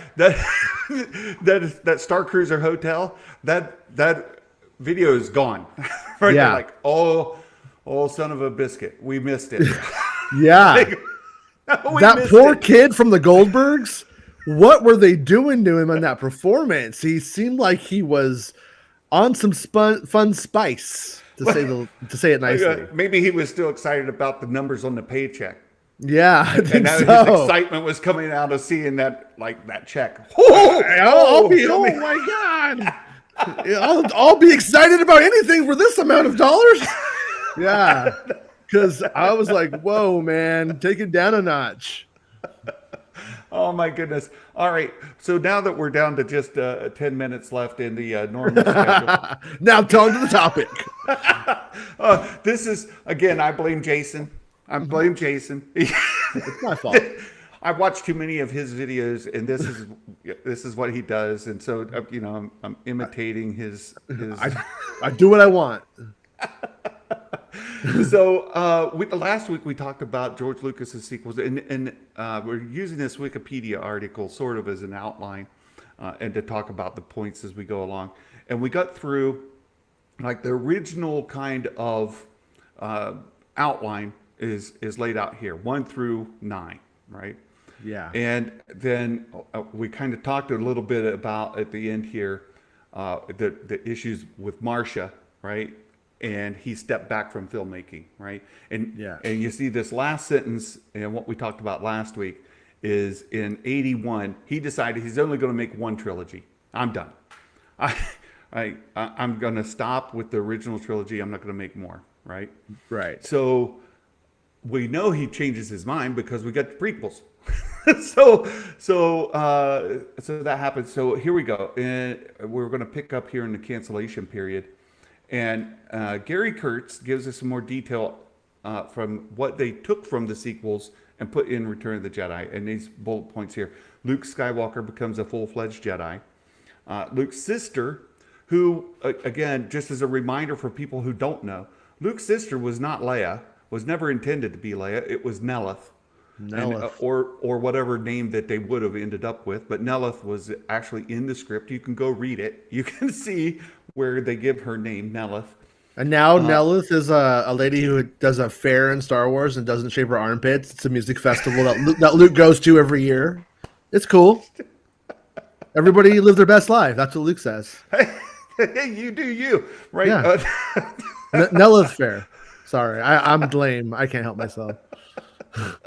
Star Cruiser hotel. That video is gone. Right? Yeah. They're like, oh, son of a biscuit, we missed it. Yeah. We That missed poor it. kid from the Goldbergs. What were they doing to him on that performance? He seemed like he was on some fun spice, to say it nicely. Maybe he was still excited about the numbers on the paycheck. Yeah, I think And now so. his excitement was coming out of seeing that check. Oh my God. I'll be excited about anything for this amount of dollars. Yeah. Because I was like, whoa, man, take it down a notch. Oh my goodness. All right. So now that we're down to just 10 minutes left in the normal schedule. Now on to the topic. This is, again, I blame Jason. I blame Jason. It's my fault. I watched too many of his videos, and this is what he does, and so I'm imitating his. I do what I want. So last week we talked about George Lucas's sequels, and we're using this Wikipedia article sort of as an outline, and to talk about the points as we go along. And we got through like the original kind of outline is laid out here, 1 through 9, right? Yeah. And then we kind of talked a little bit about at the end here the issues with Marcia, right? And he stepped back from filmmaking, right? And you see this last sentence, and what we talked about last week is in 81, he decided he's only going to make one trilogy. I'm done. I'm going to stop with the original trilogy. I'm not going to make more, right? Right. So we know he changes his mind because we got the prequels. so that happens. So here we go. And we're going to pick up here in the cancellation period. And Gary Kurtz gives us some more detail from what they took from the sequels and put in Return of the Jedi. And these bullet points here. Luke Skywalker becomes a full-fledged Jedi. Luke's sister, who, again, just as a reminder for people who don't know, Luke's sister was not Leia, was never intended to be Leia. It was Nelith. And, or whatever name that they would have ended up with. But Nelith was actually in the script. You can go read it. You can see where they give her name, Nelith. And now Nelith is a lady who does a fair in Star Wars and doesn't shave her armpits. It's a music festival that Luke goes to every year. It's cool. Everybody live their best life. That's what Luke says. Hey, you do you, right? Yeah. Nelith fair. Sorry, I'm lame. I can't help myself.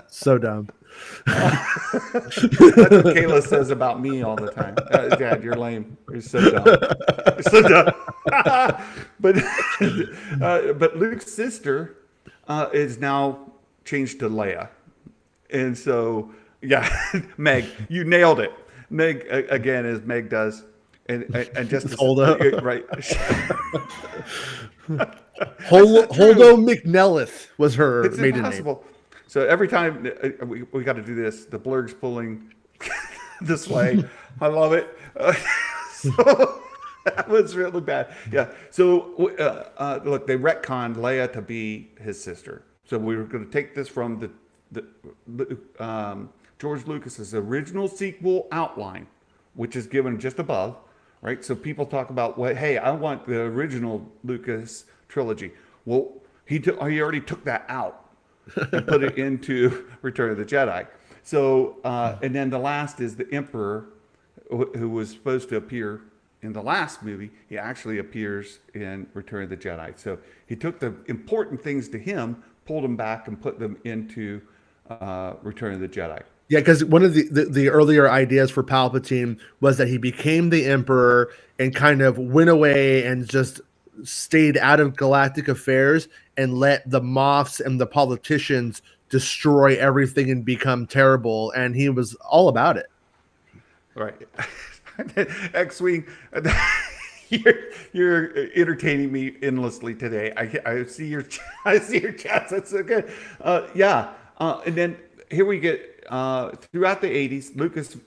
So dumb. That's what Kayla says about me all the time. Dad, you're lame. You're so dumb. You're so dumb. But Luke's sister is now changed to Leia, and so Meg, you nailed it. Meg again, as Meg does, and just Holdo, right? Holdo McNellith was her maiden name. So every time we got to do this, the blurg's pulling this way. I love it. So that was really bad. Yeah. So look, they retconned Leia to be his sister. So we were going to take this from the George Lucas's original sequel outline, which is given just above, right? So people talk about, hey, I want the original Lucas trilogy. Well, he already took that out and put it into Return of the Jedi. So, and then the last is the Emperor, who was supposed to appear in the last movie. He actually appears in Return of the Jedi. So he took the important things to him, pulled them back, and put them into Return of the Jedi. Yeah, because one of the earlier ideas for Palpatine was that he became the Emperor and kind of went away and just stayed out of galactic affairs and let the Moffs and the politicians destroy everything and become terrible. And he was all about it. Right. X-Wing, you're entertaining me endlessly today. I see your chats. That's so good. And then here we get throughout the 80s, Lucas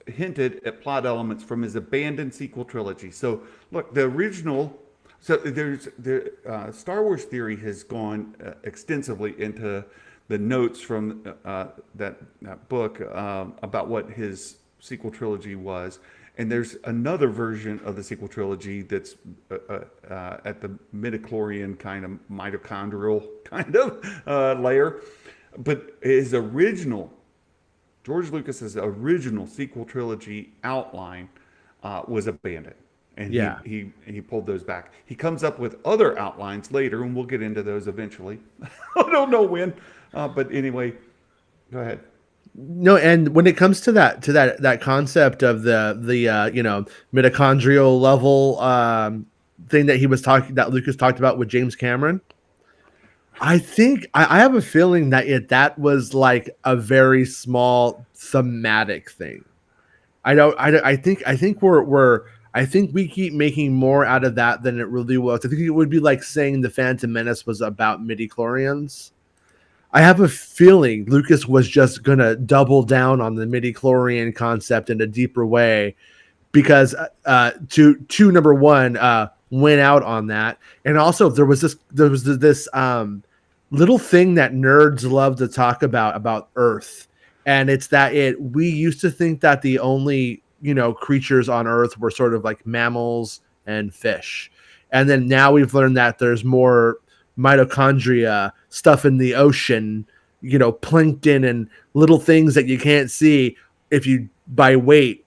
hinted at plot elements from his abandoned sequel trilogy. So look, the original. So there's the Star Wars theory has gone extensively into the notes from that book about what his sequel trilogy was. And there's another version of the sequel trilogy that's at the midichlorian kind of mitochondrial kind of layer. But his original, George Lucas's original sequel trilogy outline was abandoned. And Yeah. he pulled those back. He comes up with other outlines later, and we'll get into those eventually. I don't know when, but anyway, go ahead. No, and when it comes to that concept of the mitochondrial level thing that Lucas talked about with James Cameron, I think I have a feeling that was like a very small thematic thing. I think we keep making more out of that than it really was. I think it would be like saying the Phantom Menace was about midi-chlorians. I have a feeling Lucas was just gonna double down on the midi-chlorian concept in a deeper way because to number one went out on that, and also there was this little thing that nerds love to talk about Earth, and it's that we used to think that the only creatures on Earth were sort of like mammals and fish, and then now we've learned that there's more mitochondria stuff in the ocean, plankton and little things that you can't see if you by weight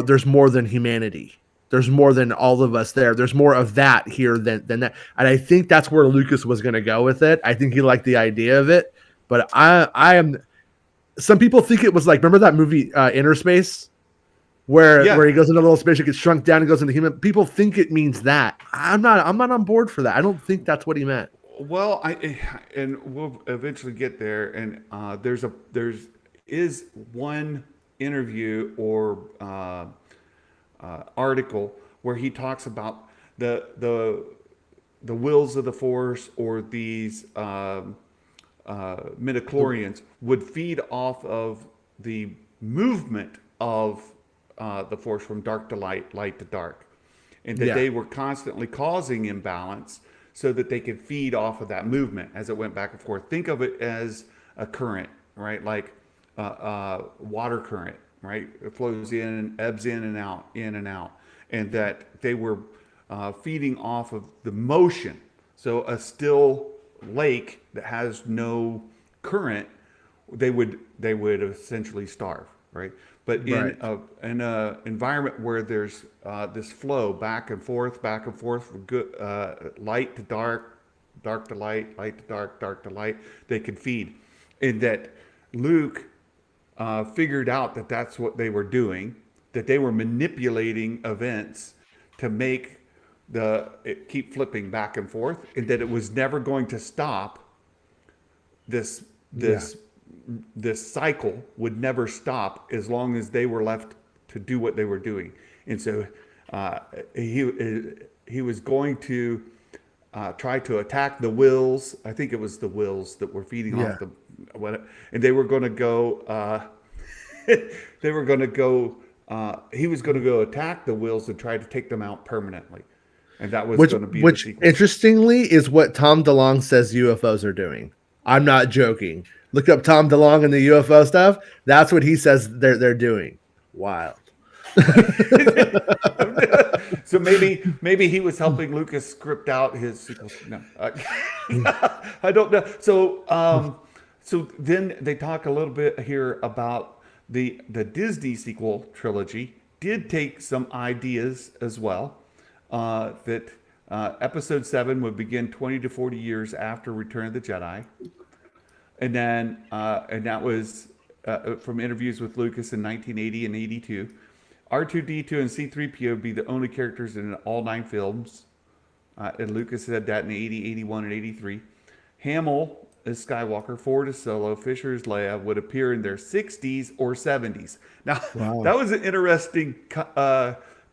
there's more than humanity. There's more than all of us there. There's more of that here than that. And I think that's where Lucas was going to go with it. I think he liked the idea of it, but I am, some people think it was like, remember that movie Inner Space where he goes into a little spaceship, gets shrunk down and goes into human. People think it means that. I'm not on board for that. I don't think that's what he meant. Well, and we'll eventually get there. And there's one interview or article where he talks about the wills of the Force, or these midichlorians would feed off of the movement of the Force from dark to light, light to dark, and that they were constantly causing imbalance so that they could feed off of that movement as it went back and forth. Think of it as a current, right? Like water current, right? It flows in and ebbs in and out, and that they were feeding off of the motion. So a still lake that has no current, they would essentially starve, right? But in a environment where there's this flow back and forth, from good, light to dark, dark to light, light to dark, dark to light, they could feed. And that Luke figured out that that's what they were doing, that they were manipulating events to make it keep flipping back and forth, and that it was never going to stop. This cycle would never stop as long as they were left to do what they were doing. And so he was going to try to attack the wills. I think it was the wills that were feeding off the and they were going to go. They were going to go. He was going to go attack the wills and try to take them out permanently, and that was going to be which the sequel. Interestingly is what Tom DeLonge says UFOs are doing. I'm not joking. Look up Tom DeLonge and the UFO stuff. That's what he says they're doing. Wild. So maybe he was helping Lucas script out his sequels. No, I don't know. So then they talk a little bit here about the Disney sequel trilogy did take some ideas as well. That Episode 7 would begin 20 to 40 years after Return of the Jedi. And then, and that was from interviews with Lucas in 1980 and 82. R2-D2 and C-3PO would be the only characters in all 9 films. And Lucas said that in 80, 81, and 83. Hamill as Skywalker, Ford as Solo, Fisher as Leia would appear in their 60s or 70s. Now, that was an interesting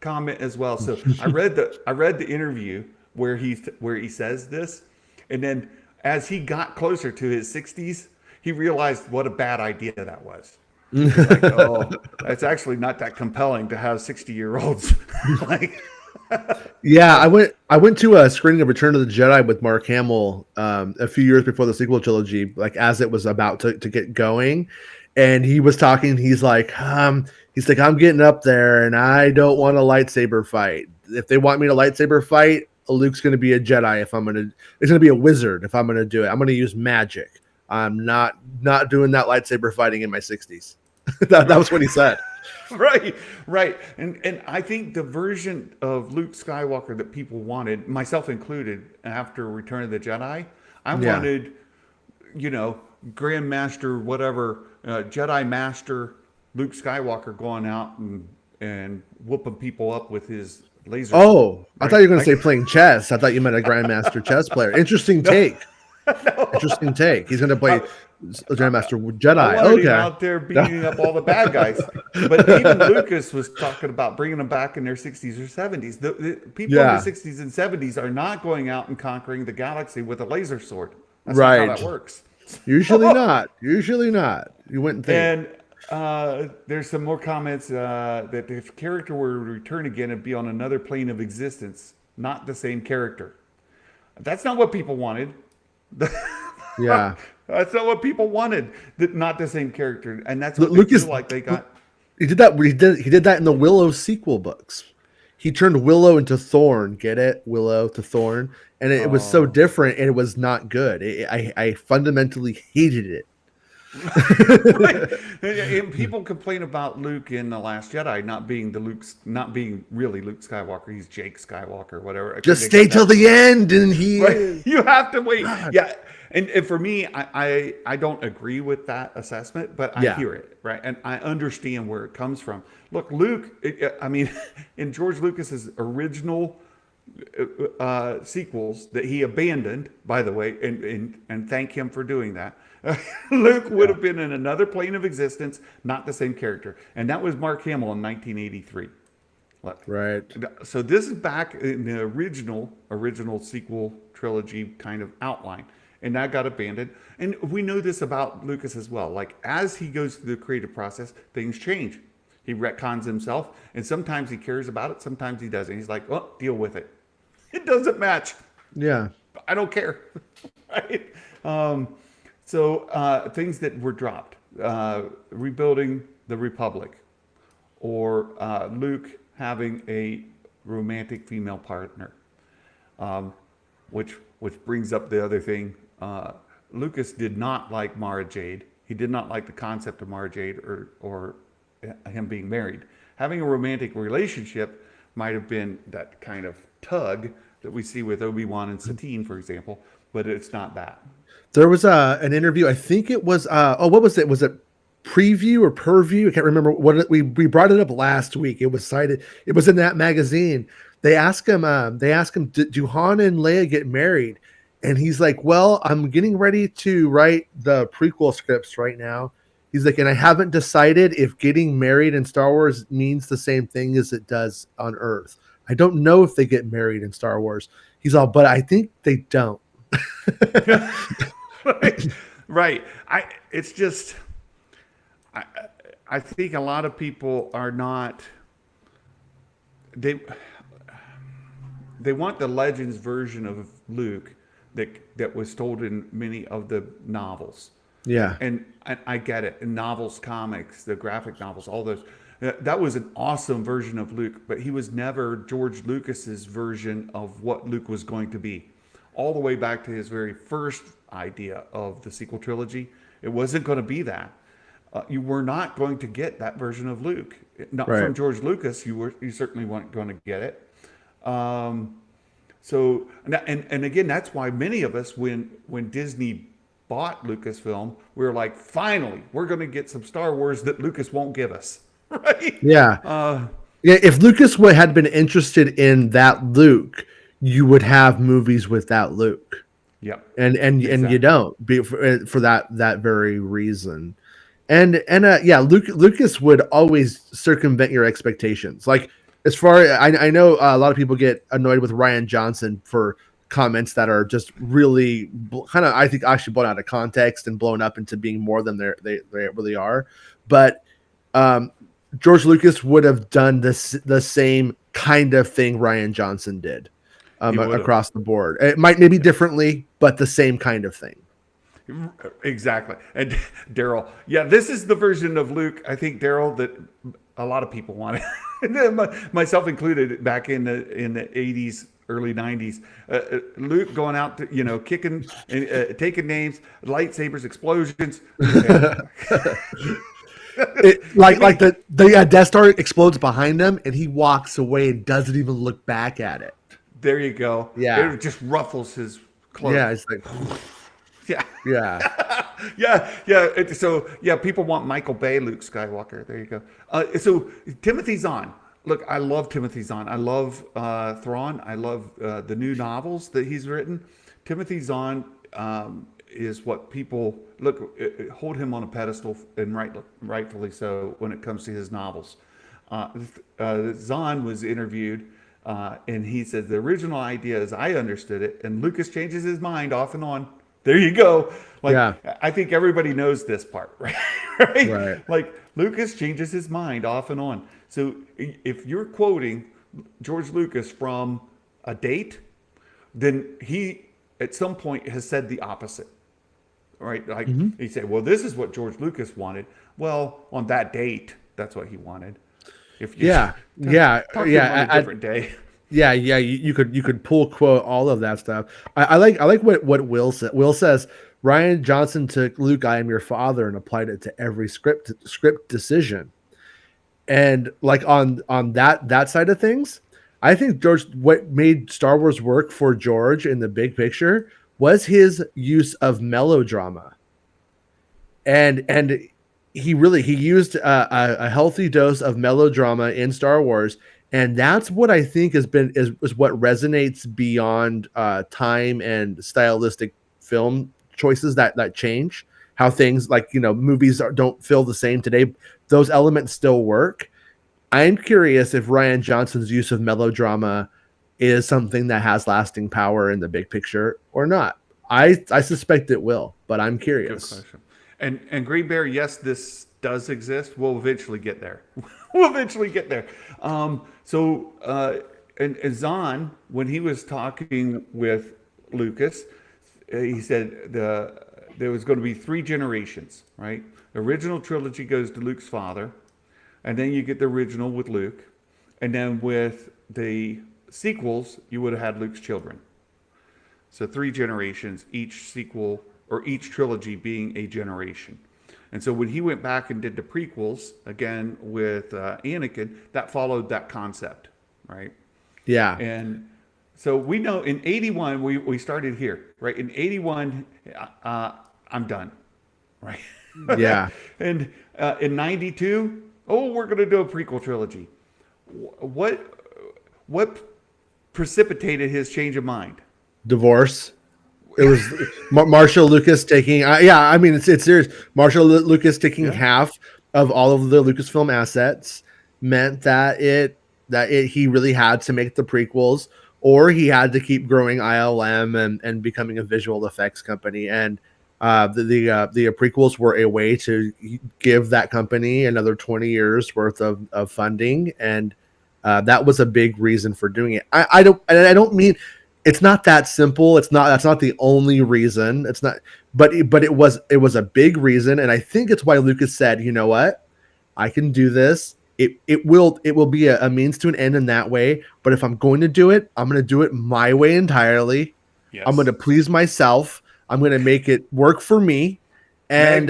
comment as well. So I read the interview where he says this, and then as he got closer to his 60s, he realized what a bad idea that was. Like, oh, it's actually not that compelling to have 60-year-olds. Like, Yeah, I went to a screening of Return of the Jedi with Mark Hamill a few years before the sequel trilogy, like as it was about to get going. And he was talking, he's like, I'm getting up there and I don't want a lightsaber fight. If they want me to lightsaber fight, Luke's gonna be a Jedi it's gonna be a wizard if I'm gonna do it. I'm gonna use magic. I'm not doing that lightsaber fighting in my 60s. That was what he said. Right, right. And I think the version of Luke Skywalker that people wanted, myself included, after Return of the Jedi, I Yeah. wanted, you know, Grandmaster, whatever, Jedi Master Luke Skywalker going out and whooping people up with his laser sword. Oh, I thought Right? you were going to say playing chess. I thought you meant a grandmaster chess player. Interesting take. Interesting take. He's going to play Grandmaster I Jedi. wanted him Okay. out there beating up all the bad guys. But even Lucas was talking about bringing them back in their 60s or 70s. The people in Yeah. the 60s and 70s are not going out and conquering the galaxy with a laser sword. That's not Right. how that works. Usually not. Usually not. You wouldn't think. And there's some more comments that if character were to return again and be on another plane of existence, not the same character. That's not what people wanted. Yeah. That's not what people wanted. Not the same character, and that's what they Lucas feel like they got. he did that. He did that in the Willow sequel books. He turned Willow into Thorn. Get it? Willow to Thorn, and it was so different, and it was not good. I fundamentally hated it. Right. And people complain about Luke in The Last Jedi not being really Luke Skywalker. He's Jake Skywalker, whatever. Just They stay got till that- the end, and he Right. You have to wait. Yeah. And for me, I don't agree with that assessment, but I Yeah. hear it, right? And I understand where it comes from. Look, Luke, I mean, in George Lucas's original sequels that he abandoned, by the way, and thank him for doing that. Luke would have been in another plane of existence, not the same character. And that was Mark Hamill in 1983. Look, right. so this is back in the original sequel trilogy kind of outline, and that got abandoned. And we know this about Lucas as well. Like as he goes through the creative process, things change. He retcons himself, and sometimes he cares about it, sometimes he doesn't. He's like, "Oh, deal with it. It doesn't match. Yeah. I don't care." Right? So things that were dropped, rebuilding the Republic, or Luke having a romantic female partner, which brings up the other thing. Lucas did not like Mara Jade. He did not like the concept of Mara Jade or him being married. Having a romantic relationship might have been that kind of tug that we see with Obi-Wan and Satine, for example, but it's not that. There was an interview. I think it was. What was it? Was it Preview or Purview? I can't remember. We brought it up last week. It was cited. It was in that magazine. They asked him. Do Han and Leia get married? And he's like, "Well, I'm getting ready to write the prequel scripts right now." He's like, "And I haven't decided if getting married in Star Wars means the same thing as it does on Earth. I don't know if they get married in Star Wars." He's all, "But I think they don't." Right. It's just, I think a lot of people are not, they want the Legends version of Luke that was told in many of the novels. Yeah. And I get it. In novels, comics, the graphic novels, all those. That was an awesome version of Luke, but he was never George Lucas's version of what Luke was going to be. All the way back to his very first idea of the sequel trilogy, it wasn't going to be that. You were not going to get that version of Luke. Not Right. from George Lucas. You certainly weren't going to get it. So and again, that's why many of us, when Disney bought Lucasfilm, we were like, finally, we're going to get some Star Wars that Lucas won't give us. Right? Yeah. Yeah. If Lucas had been interested in that Luke, you would have movies with that Luke. Yep. And Exactly. you don't be for that very reason. And Lucas would always circumvent your expectations. Like as far I know a lot of people get annoyed with Rian Johnson for comments that are just really kind of, I think, actually blown out of context and blown up into being more than they really are. But George Lucas would have done the same kind of thing Rian Johnson did He would have. across the board. It might maybe differently, but the same kind of thing. Exactly. And Daryl, yeah, this is the version of Luke, I think, Daryl, that a lot of people wanted, myself included, back in the 80s, early 90s. Luke going out to, kicking and taking names, lightsabers, explosions. Like the Death Star explodes behind him, and he walks away and doesn't even look back at it. There you go. Yeah. It just ruffles his clothes. Yeah, it's like, yeah. yeah. Yeah. So, yeah, people want Michael Bay, Luke Skywalker. There you go. So, Timothy Zahn. Look, I love Timothy Zahn. I love Thrawn. I love the new novels that he's written. Timothy Zahn is what people hold him on a pedestal, and rightfully so when it comes to his novels. Zahn was interviewed, and he said the original idea, as I understood it, and Lucas changes his mind off and on. There you go. I think everybody knows this part, right? Right. Like Lucas changes his mind off and on. So if you're quoting George Lucas from a date, then he at some point has said the opposite, right? Like he said, well, this is what George Lucas wanted. Well, on that date, that's what he wanted. If you Yeah. on a different day. Yeah, you could pull quote all of that stuff. I like what Will said. Will says Rian Johnson took Luke, I am your father, and applied it to every script decision. And like on that side of things, I think what made Star Wars work for George in the big picture was his use of melodrama. And he used a healthy dose of melodrama in Star Wars. And that's what I think is what resonates beyond time and stylistic film choices that change how things like, movies don't feel the same today. Those elements still work. I'm curious if Rian Johnson's use of melodrama is something that has lasting power in the big picture or not. I suspect it will, but I'm curious. Good question. And Green Bear, yes, this does exist. We'll eventually get there. We'll eventually get there. And Zahn, when he was talking with Lucas, he said there was going to be 3 generations, right? The original trilogy goes to Luke's father, and then you get the original with Luke, and then with the sequels, you would have had Luke's children. So 3 generations, each sequel or each trilogy being a generation. And so when he went back and did the prequels, again with Anakin, that followed that concept, right? Yeah. And so we know in 81, we started here, right? In 81, I'm done, right? Yeah. And in 92, we're going to do a prequel trilogy. What precipitated his change of mind? Divorce. It was Marshall Lucas taking. I mean, it's serious. Marshall Lucas taking half of all of the Lucasfilm assets meant that he really had to make the prequels, or he had to keep growing ILM and becoming a visual effects company. And the prequels were a way to give that company another 20 years worth of funding, and that was a big reason for doing it. I don't mean. It's not that simple. That's not the only reason. It's not, but it was a big reason, and I think it's why Lucas said, you know what, I can do this. It will be a means to an end in that way. But if I'm going to do it, I'm going to do it my way entirely. Yes. I'm going to please myself. I'm going to make it work for me. And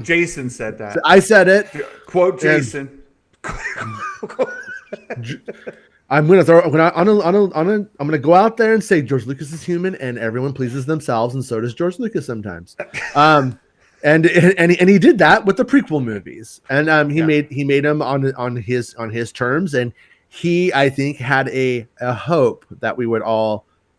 Jason said that. I said it. Quote Jason. I'm gonna go out there and say George Lucas is human, and everyone pleases themselves, and so does George Lucas sometimes. And he did that with the prequel movies, and he made them on his terms, and he, I think, had a hope that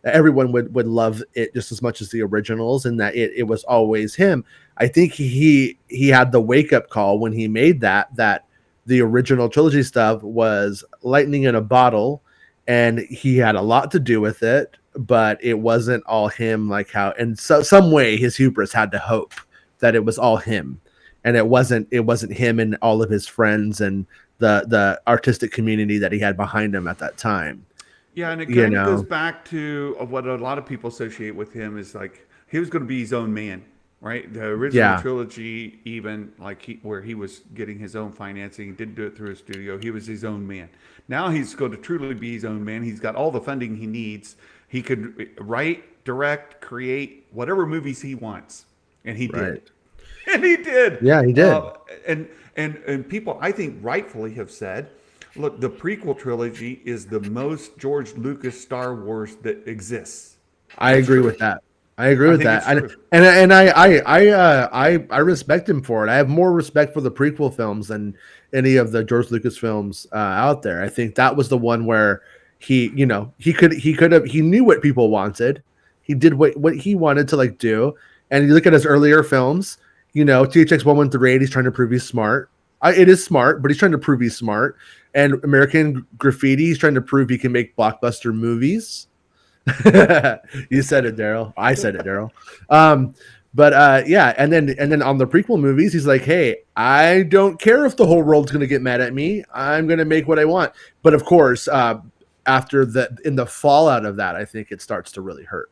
everyone would love it just as much as the originals, and that it was always him. I think he had the wake up call when he made that the original trilogy stuff was lightning in a bottle, and he had a lot to do with it, but it wasn't all him. Like how, in some way, his hubris had to hope that it was all him, and it wasn't him and all of his friends and the artistic community that he had behind him at that time. Yeah, and it You kind of goes know, back to what a lot of people associate with him is like he was going to be his own man, right? The original yeah, trilogy, even like where he was getting his own financing, he didn't do it through a studio. He was his own man. Now he's going to truly be his own man. He's got all the funding he needs. He could write, direct, create whatever movies he wants, and he right. did. And he did. Yeah, he did. And people, I think, rightfully have said, look, the prequel trilogy is the most George Lucas Star Wars that exists. I agree with that. I agree with think that. it's true. And I respect him for it. I have more respect for the prequel films than any of the George Lucas films out there. I think that was the one where he knew what people wanted. He did what he wanted to like do. And you look at his earlier films, THX 113, he's trying to prove he's smart. It is smart, but he's trying to prove he's smart. And American Graffiti, he's trying to prove he can make blockbuster movies. You said it, Daryl. I said it, Daryl. Yeah, and then on the prequel movies, he's like, "Hey, I don't care if the whole world's going to get mad at me. I'm going to make what I want." But of course, after in the fallout of that, I think it starts to really hurt.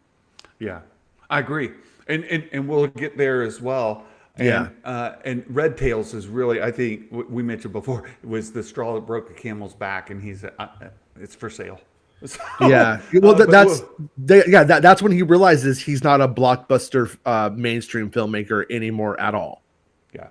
Yeah, I agree, and we'll get there as well. And, and Red Tails is really, I think we mentioned before, was the straw that broke the camel's back, and it's for sale. So, Yeah, well, that's when he realizes he's not a blockbuster mainstream filmmaker anymore at all. Yeah.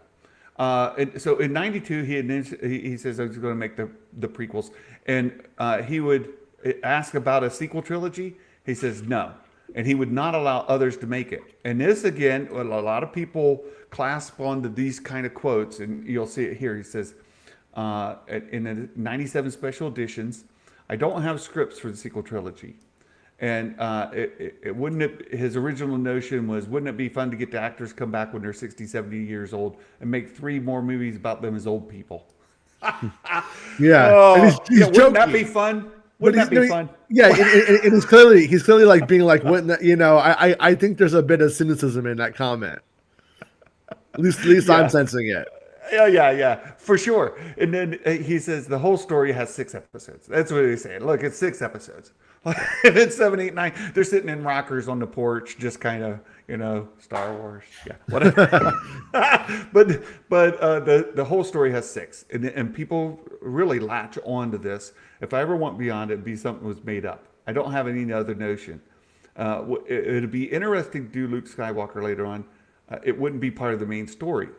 And so in '92, he says he's going to make the prequels, and he would ask about a sequel trilogy. He says no, and he would not allow others to make it. And this again, a lot of people clasp onto these kind of quotes, and you'll see it here. He says in the '97 special editions, I don't have scripts for the sequel trilogy. And it wouldn't. His original notion was, wouldn't it be fun to get the actors come back when they're 60, 70 years old and make 3 more movies about them as old people? Yeah, oh, and he's wouldn't that be fun? Wouldn't that be fun? Yeah, and he's clearly like being like, I think there's a bit of cynicism in that comment. At least Yeah. I'm sensing it. Yeah, for sure. And then he says the whole story has 6 episodes. That's what he's saying. Look, it's 6 episodes. And then 7, 8, 9, they're sitting in rockers on the porch, just kind of, Star Wars. Yeah, whatever. but the whole story has 6, and people really latch on to this. If I ever went beyond it, it'd be something that was made up. I don't have any other notion. It'd be interesting to do Luke Skywalker later on. It wouldn't be part of the main story.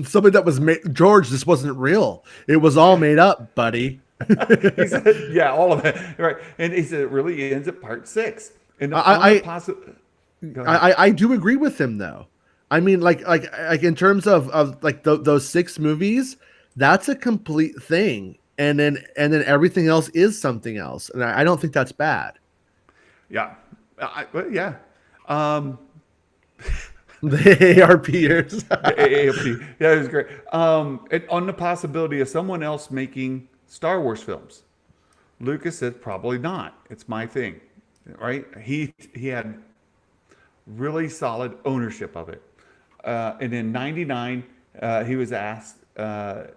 Something that was made, George, this wasn't real. It was all made up, buddy. He said, yeah, all of it. Right. And he said it really ends at part 6. And I do agree with him though. I mean, like in terms of like those 6 movies, that's a complete thing. And then everything else is something else. And I don't think that's bad. Yeah. Yeah. The AARPers. AARP. Yeah, it was great. And on the possibility of someone else making Star Wars films, Lucas said probably not. It's my thing, right? He had really solid ownership of it. And in '99, he was asked,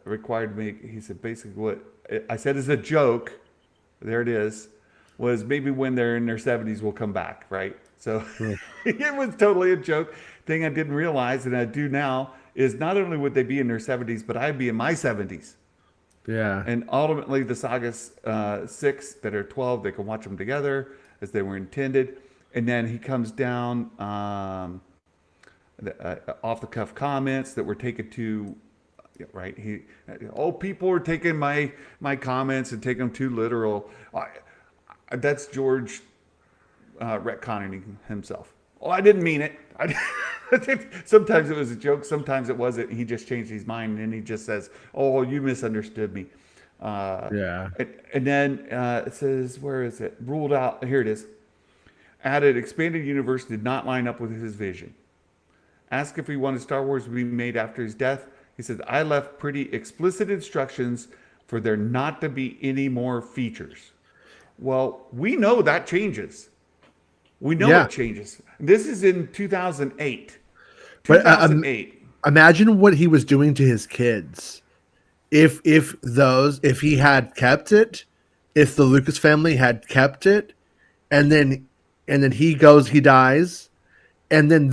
required to make. He said basically what I said as a joke. There it is. Was maybe when they're in their 70s, we'll come back, right? So it was totally a joke. Thing I didn't realize, and I do now, is not only would they be in their 70s, but I'd be in my 70s. Yeah. And ultimately, the sagas 6 that are 12, they can watch them together as they were intended. And then he comes down off the cuff comments that were taken to, right? People are taking my comments and taking them too literal. That's George retconning himself. Oh, I didn't mean it. Sometimes it was a joke. Sometimes it wasn't. He just changed his mind and he just says, "Oh, you misunderstood me." Yeah. And then it says, where is it? Ruled out. Here it is. Added, expanded universe did not line up with his vision. Asked if he wanted Star Wars to be made after his death. He said, I left pretty explicit instructions for there not to be any more features. Well, we know that changes. We know it changes. This is in 2008. 2008. Imagine what he was doing to his kids if he had kept it, if the Lucas family had kept it, and then he dies, and then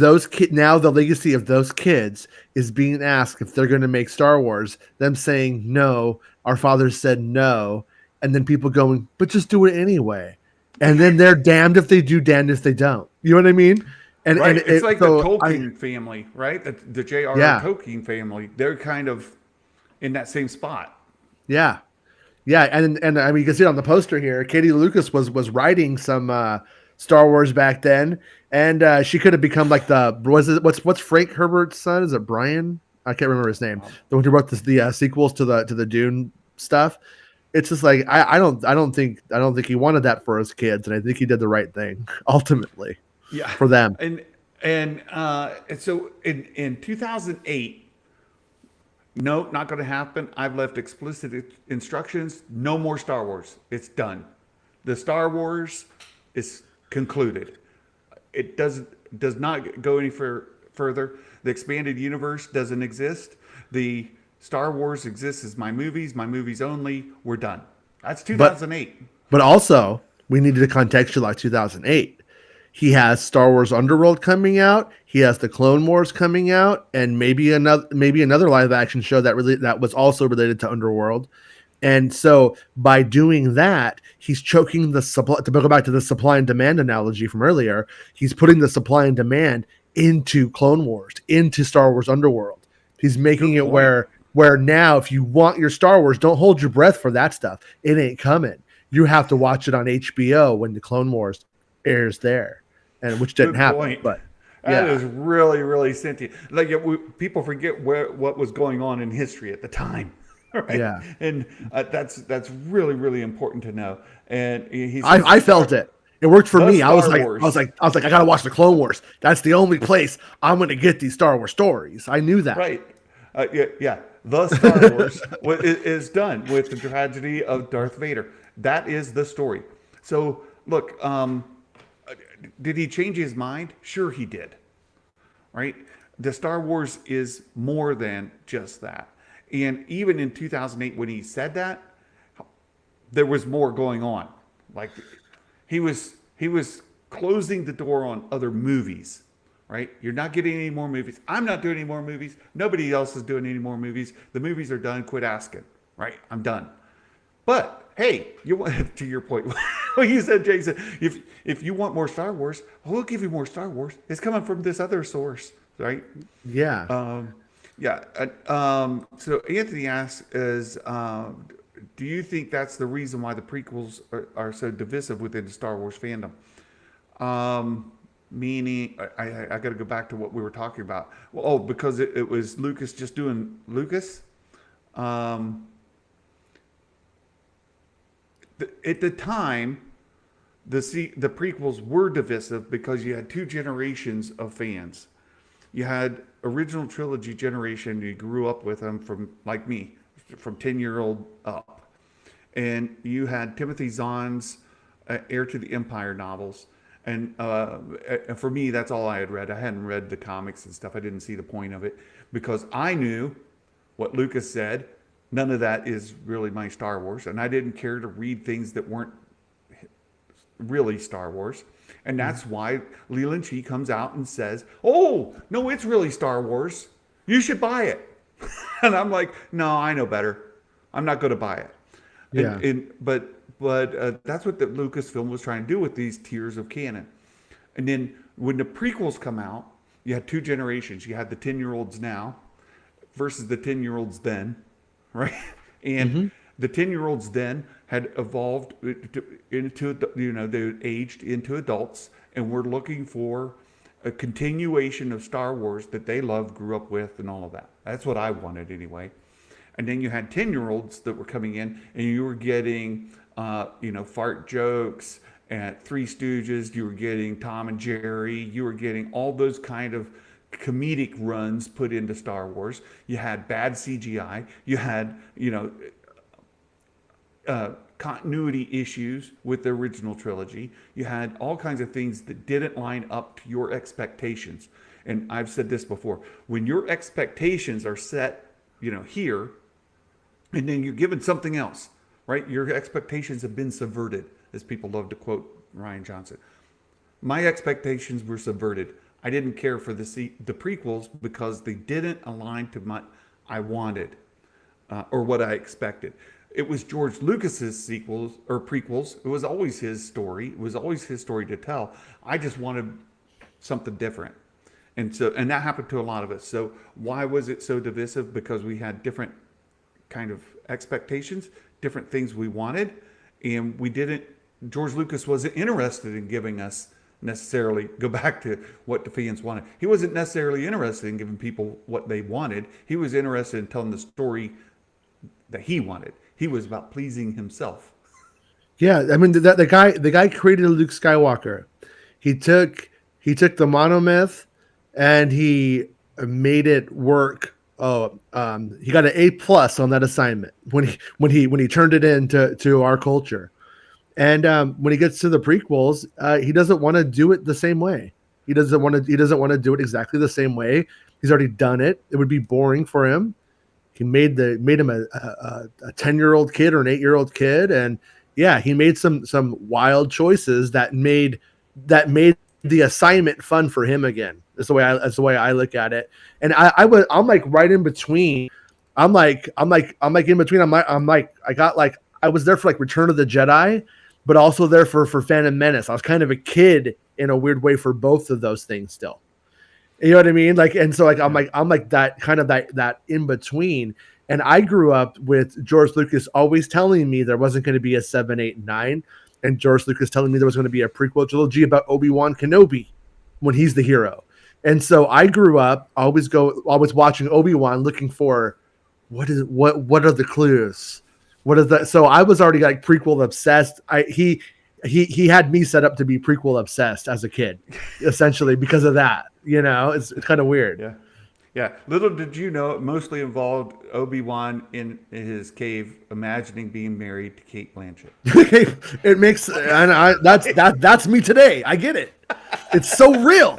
now the legacy of those kids is being asked if they're going to make Star Wars, them saying no, our father said no, and then people going, but just do it anyway, and then they're damned if they do, damned if they don't. You know what I mean? And Right. It's like the so Tolkien family, right? The J.R.R. yeah, Tolkien family. They're kind of in that same spot. yeah. Yeah, and I mean you can see it on the poster here. Katie Lucas was writing some Star Wars back then, and she could have become like what's Frank Herbert's son? Is it Brian? I can't remember his name. The one who wrote the sequels to the Dune stuff. It's just like I don't think he wanted that for his kids, and I think he did the right thing ultimately Yeah. for them. And so in 2008, no, not going to happen. I've left explicit instructions. No more Star Wars. It's done. The Star Wars is concluded. It does not go any further. The expanded universe doesn't exist. The Star Wars exists as my movies only. We're done. That's But 2008. but also we needed to contextualize 2008. He has Star Wars Underworld coming out. He has the Clone Wars coming out, and maybe another live action show that was also related to Underworld. And so by doing that, he's choking the supply. To go back to the supply and demand analogy from earlier, he's putting the supply and demand into Clone Wars, into Star Wars Underworld. He's making Good it point. where now, if you want your Star Wars, don't hold your breath for that stuff. It ain't coming. You have to watch it on HBO when the Clone Wars airs there, and which didn't Good happen. point. But That yeah, is really, really sentient. Like people forget what was going on in history at the time, right? yeah, And that's really, really important to know. And he says I felt it. It worked for the me. I was Star like, I was Wars, like, I was like, I gotta watch the Clone Wars. That's the only place I'm gonna get these Star Wars stories. I knew that. right? Yeah. The Star Wars is done with the tragedy of Darth Vader. That is the story. So look, did he change his mind? Sure, he did. Right? The Star Wars is more than just that. And even in 2008, when he said that, there was more going on. Like he was closing the door on other movies. Right? You're not getting any more movies. I'm not doing any more movies. Nobody else is doing any more movies. The movies are done. Quit asking. Right? I'm done. But hey, to your point, what you said, Jason, if you want more Star Wars, we'll give you more Star Wars. It's coming from this other source, right? Yeah. Yeah. So Anthony asks, do you think that's the reason why the prequels are so divisive within the Star Wars fandom? Meaning, I got to go back to what we were talking about. Well, because it was Lucas just doing Lucas. At the time, the prequels were divisive because you had two generations of fans. You had original trilogy generation, you grew up with them from, like me, from 10-year-old up. And you had Timothy Zahn's Heir to the Empire novels. And for me, that's all I had read. I hadn't read the comics and stuff. I didn't see the point of it because I knew what Lucas said. None of that is really my Star Wars. And I didn't care to read things that weren't really Star Wars. And that's why Leland Chee comes out and says, oh, no, it's really Star Wars. You should buy it. And I'm like, no, I know better. I'm not going to buy it. Yeah. But that's what the Lucasfilm was trying to do with these tiers of canon. And then when the prequels come out, you had two generations. You had the 10-year-olds now versus the 10-year-olds then, right? And the 10-year-olds then had evolved into, they aged into adults, and were looking for a continuation of Star Wars that they loved, grew up with, and all of that. That's what I wanted anyway. And then you had 10-year-olds that were coming in, and you were getting, fart jokes and Three Stooges. You were getting Tom and Jerry. You were getting all those kind of comedic runs put into Star Wars. You had bad CGI. You had, continuity issues with the original trilogy. You had all kinds of things that didn't line up to your expectations. And I've said this before: when your expectations are set, here, and then you're given something else, right? Your expectations have been subverted, as people love to quote Ryan Johnson. My expectations were subverted. I didn't care for the prequels because they didn't align to what I wanted or what I expected. It was George Lucas's sequels or prequels. It was always his story. It was always his story to tell. I just wanted something different. And that happened to a lot of us. So why was it so divisive? Because we had different kind of expectations, different things we wanted, and we didn't. George Lucas wasn't interested in giving us necessarily, go back to what the fans wanted. He wasn't necessarily interested in giving people what they wanted. He was interested in telling the story that he wanted. He was about pleasing himself. Yeah, I mean the guy created Luke Skywalker. He took the monomyth and he made it work. Oh, he got an A+ on that assignment when he turned it into our culture. And when he gets to the prequels, he doesn't want to do it the same way. He doesn't want to do it exactly the same way. He's already done it. It would be boring for him. He made him a 10-year-old kid or an 8-year-old kid, and yeah, he made some wild choices that made the assignment fun for him again. That's the way I look at it. And I'm like right in between. I'm like in between. I was there for like Return of the Jedi, but also there for Phantom Menace. I was kind of a kid in a weird way for both of those things still. You know what I mean? Like, and so like I'm like that kind of that in between. And I grew up with George Lucas always telling me there wasn't going to be a 7, 8, 9, and George Lucas telling me there was going to be a prequel trilogy about Obi-Wan Kenobi when he's the hero. And so I grew up always watching Obi-Wan, looking for what are the clues? What is that? So I was already like prequel obsessed. He had me set up to be prequel obsessed as a kid, essentially because of that. You know, it's kind of weird. Yeah. Yeah. Little did you know, it mostly involved Obi-Wan in his cave imagining being married to Kate Blanchett. It makes, and that's me today. I get it. It's so real.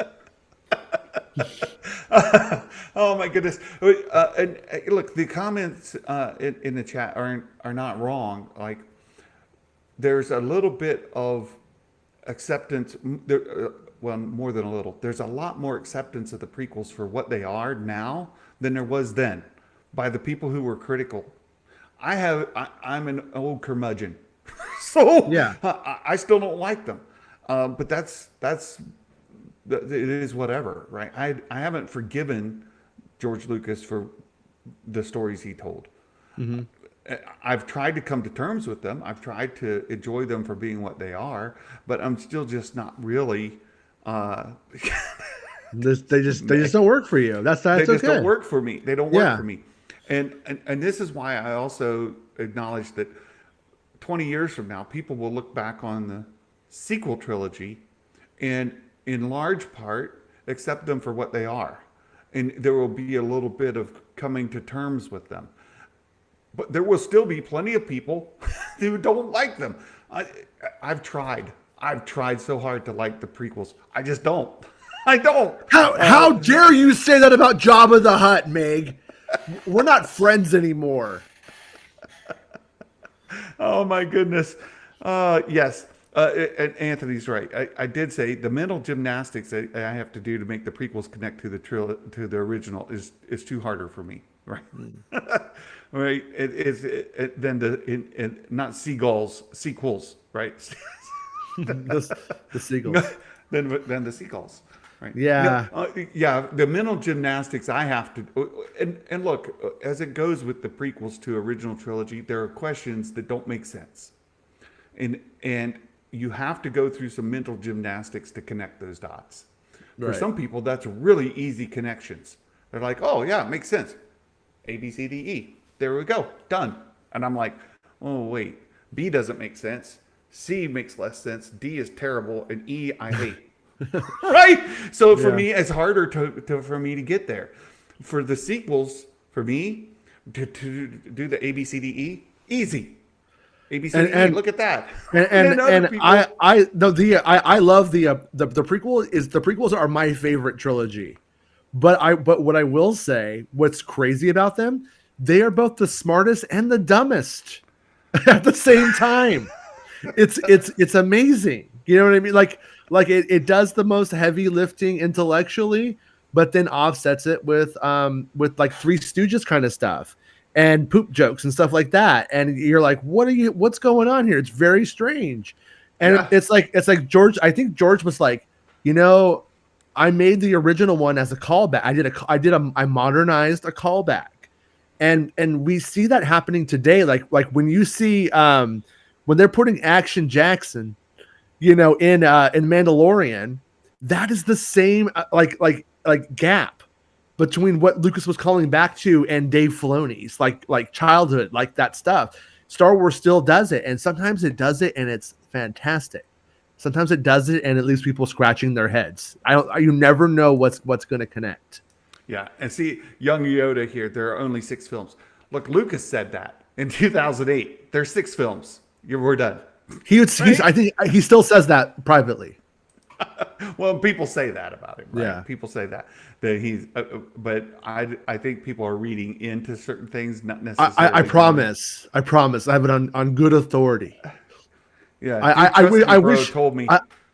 Oh my goodness! And look, the comments in the chat are not wrong. Like, there's a little bit of acceptance. Well, more than a little. There's a lot more acceptance of the prequels for what they are now than there was then, by the people who were critical. I'm an old curmudgeon, so yeah, I still don't like them. But that's it is whatever, right? I haven't forgiven George Lucas for the stories he told. Mm-hmm. I've tried to come to terms with them. I've tried to enjoy them for being what they are, but I'm still just not really. They just don't work for you. That's they just okay. don't work for me. They don't work for me, and this is why I also acknowledge that 20 years from now, people will look back on the sequel trilogy, and in large part accept them for what they are, and there will be a little bit of coming to terms with them. But there will still be plenty of people who don't like them. I've tried so hard to like the prequels. I just don't. I don't. How dare you say that about Jabba the Hutt, Meg? We're not friends anymore. Oh my goodness. Yes. And Anthony's right. I did say the mental gymnastics that I have to do to make the prequels connect to the original is too harder for me. Right. Right. Not sequels. Right. the seagulls. Then the seagulls. Right. Yeah. Yeah. The mental gymnastics I have to, and look, as it goes with the prequels to original trilogy, there are questions that don't make sense, and you have to go through some mental gymnastics to connect those dots. For some people, that's really easy connections. They're like, oh yeah, it makes sense. A, B, C, D, E. There we go. Done. And I'm like, oh wait, B doesn't make sense. C makes less sense. D is terrible. And E, I hate. Right? So for me, it's harder for me to get there. For the sequels, for me, to do the A, B, C, D, E, easy. A, B, C, D, E, look at that. And I love the prequels are my favorite trilogy. But what I will say, what's crazy about them, they are both the smartest and the dumbest at the same time. It's amazing. You know what I mean? Like it does the most heavy lifting intellectually, but then offsets it with like Three Stooges kind of stuff and poop jokes and stuff like that. And you're like, what's going on here? It's very strange. And Yeah. it's like George, I think George was like, you know, I made the original one as a callback. I modernized a callback. And we see that happening today. Like when you see when they're putting Action Jackson, you know, in Mandalorian, that is the same like gap between what Lucas was calling back to and Dave Filoni's like childhood, like that stuff. Star Wars still does it, and sometimes it does it and it's fantastic. Sometimes it does it and it leaves people scratching their heads. You never know what's going to connect. Yeah, and see, young Yoda here, there are only 6 films. Look, Lucas said that in 2008. There's 6 films. We're done. Right? I think he still says that privately. Well, people say that about him, right? Yeah. People say that he's, but I think people are reading into certain things, not necessarily. I promise. I have it on good authority. Yeah, I wish told me.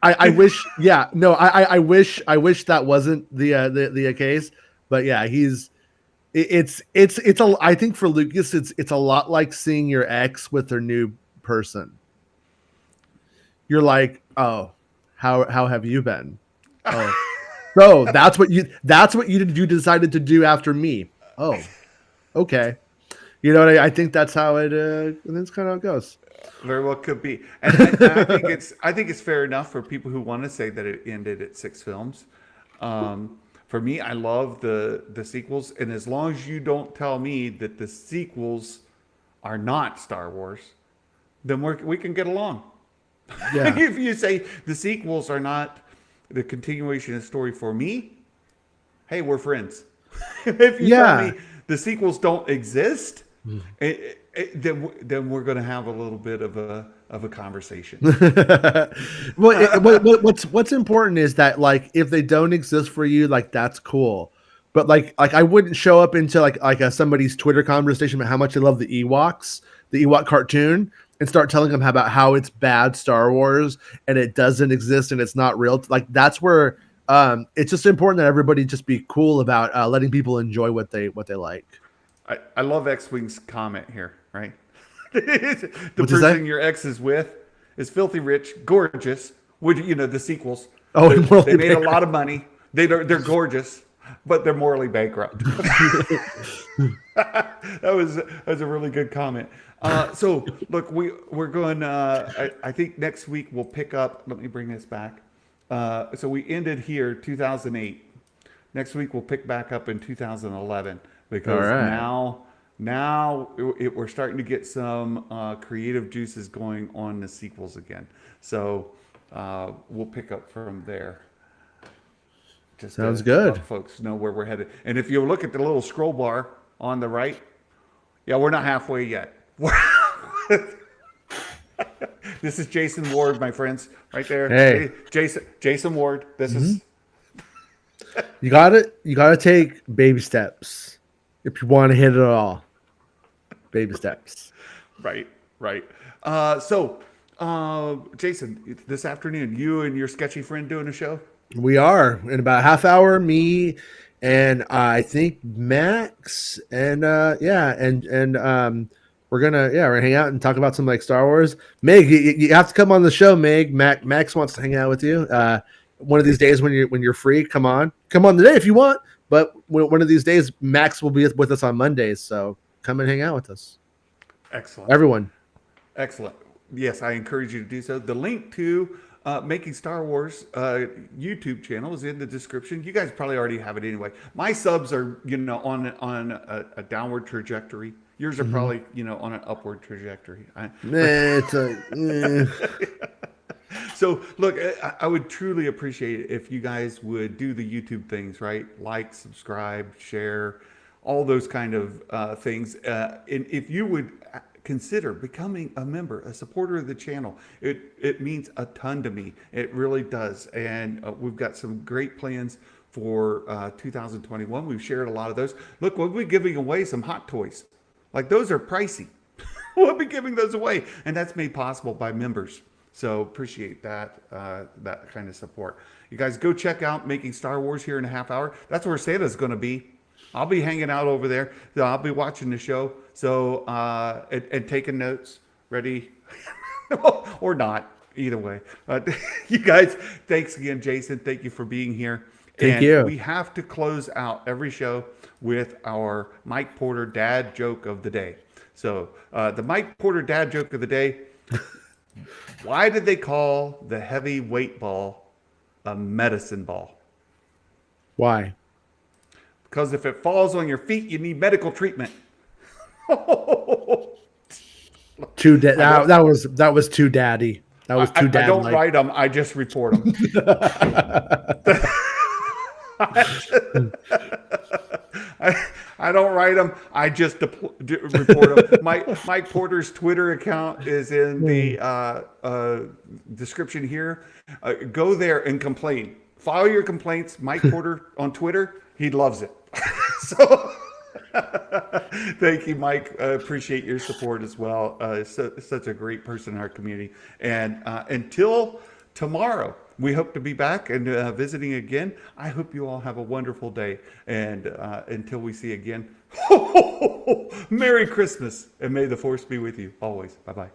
I wish. Yeah, no. I wish that wasn't the case. But yeah, it's a. I think for Lucas, it's a lot like seeing your ex with their new person. You're like, oh, how have you been? Oh, so that's what you decided to do after me. Oh, okay. You know what I think that's how that's kind of how it goes. Very well could be, and I think it's fair enough for people who want to say that it ended at 6 films. For me, I love the sequels, and as long as you don't tell me that the sequels are not Star Wars, then we can get along. Yeah. If you say the sequels are not the continuation of the story for me, hey, we're friends. If you tell me the sequels don't exist, then we're going to have a little bit of a conversation. Well, what's important is that like if they don't exist for you, like that's cool. But like I wouldn't show up into like somebody's Twitter conversation about how much I love the Ewoks, the Ewok cartoon, and start telling them about how it's bad Star Wars and it doesn't exist and it's not real. Like that's where it's just important that everybody just be cool about letting people enjoy what they like. I love X-Wing's comment here, right? The person your ex is with is filthy rich, gorgeous. Would you know the sequels? Oh, they made a lot of money. They're gorgeous, but they're morally bankrupt. that was a really good comment. So look, we're going. I think next week we'll pick up. Let me bring this back. So we ended here 2008. Next week we'll pick back up in 2011 because now we're starting to get some creative juices going on the sequels again. So we'll pick up from there. Just sounds good. Let folks know where we're headed. And if you look at the little scroll bar on the right, yeah, we're not halfway yet. This is Jason Ward, my friends, right there. Hey, Jason Ward. This is. You gotta take baby steps if you want to hit it all. Baby steps. Right. So, Jason, this afternoon, you and your sketchy friend doing a show? We are in about a half hour. Me and I think Max and we're gonna hang out and talk about some like Star Wars. Meg, you have to come on the show, Meg. Max wants to hang out with you. One of these days when you're free, come on today if you want. But one of these days, Max will be with us on Mondays, so come and hang out with us. Excellent, everyone. Excellent. Yes, I encourage you to do so. The link to Making Star Wars YouTube channel is in the description. You guys probably already have it anyway. My subs are on a downward trajectory. Yours are probably on an upward trajectory. So look, I would truly appreciate it if you guys would do the YouTube things, right? Like, subscribe, share, all those kind of things. And if you would consider becoming a member, a supporter of the channel, it means a ton to me. It really does. And we've got some great plans for 2021. We've shared a lot of those. Look, we'll be giving away some hot toys. Like those are pricey. We'll be giving those away, and that's made possible by members. So appreciate that that kind of support. You guys go check out Making Star Wars here in a half hour. That's where Santa's going to be. I'll be hanging out over there. So I'll be watching the show. So and taking notes. Ready or not? Either way. You guys, thanks again, Jason. Thank you for being here. Thank and you. We have to close out every show with our Mike Porter dad joke of the day. So the Mike Porter dad joke of the day. Why did they call the heavy weight ball a medicine ball? Why? Because if it falls on your feet, you need medical treatment. That was too daddy. That was too dad. I don't write them. I just report them. I don't write them. I just report them. Mike Porter's Twitter account is in the description here. Go there and complain. File your complaints. Mike Porter on Twitter. He loves it. So thank you, Mike. I appreciate your support as well. Such a great person in our community. And until tomorrow, we hope to be back and visiting again. I hope you all have a wonderful day. And until we see again, Merry Christmas, and may the Force be with you always. Bye-bye.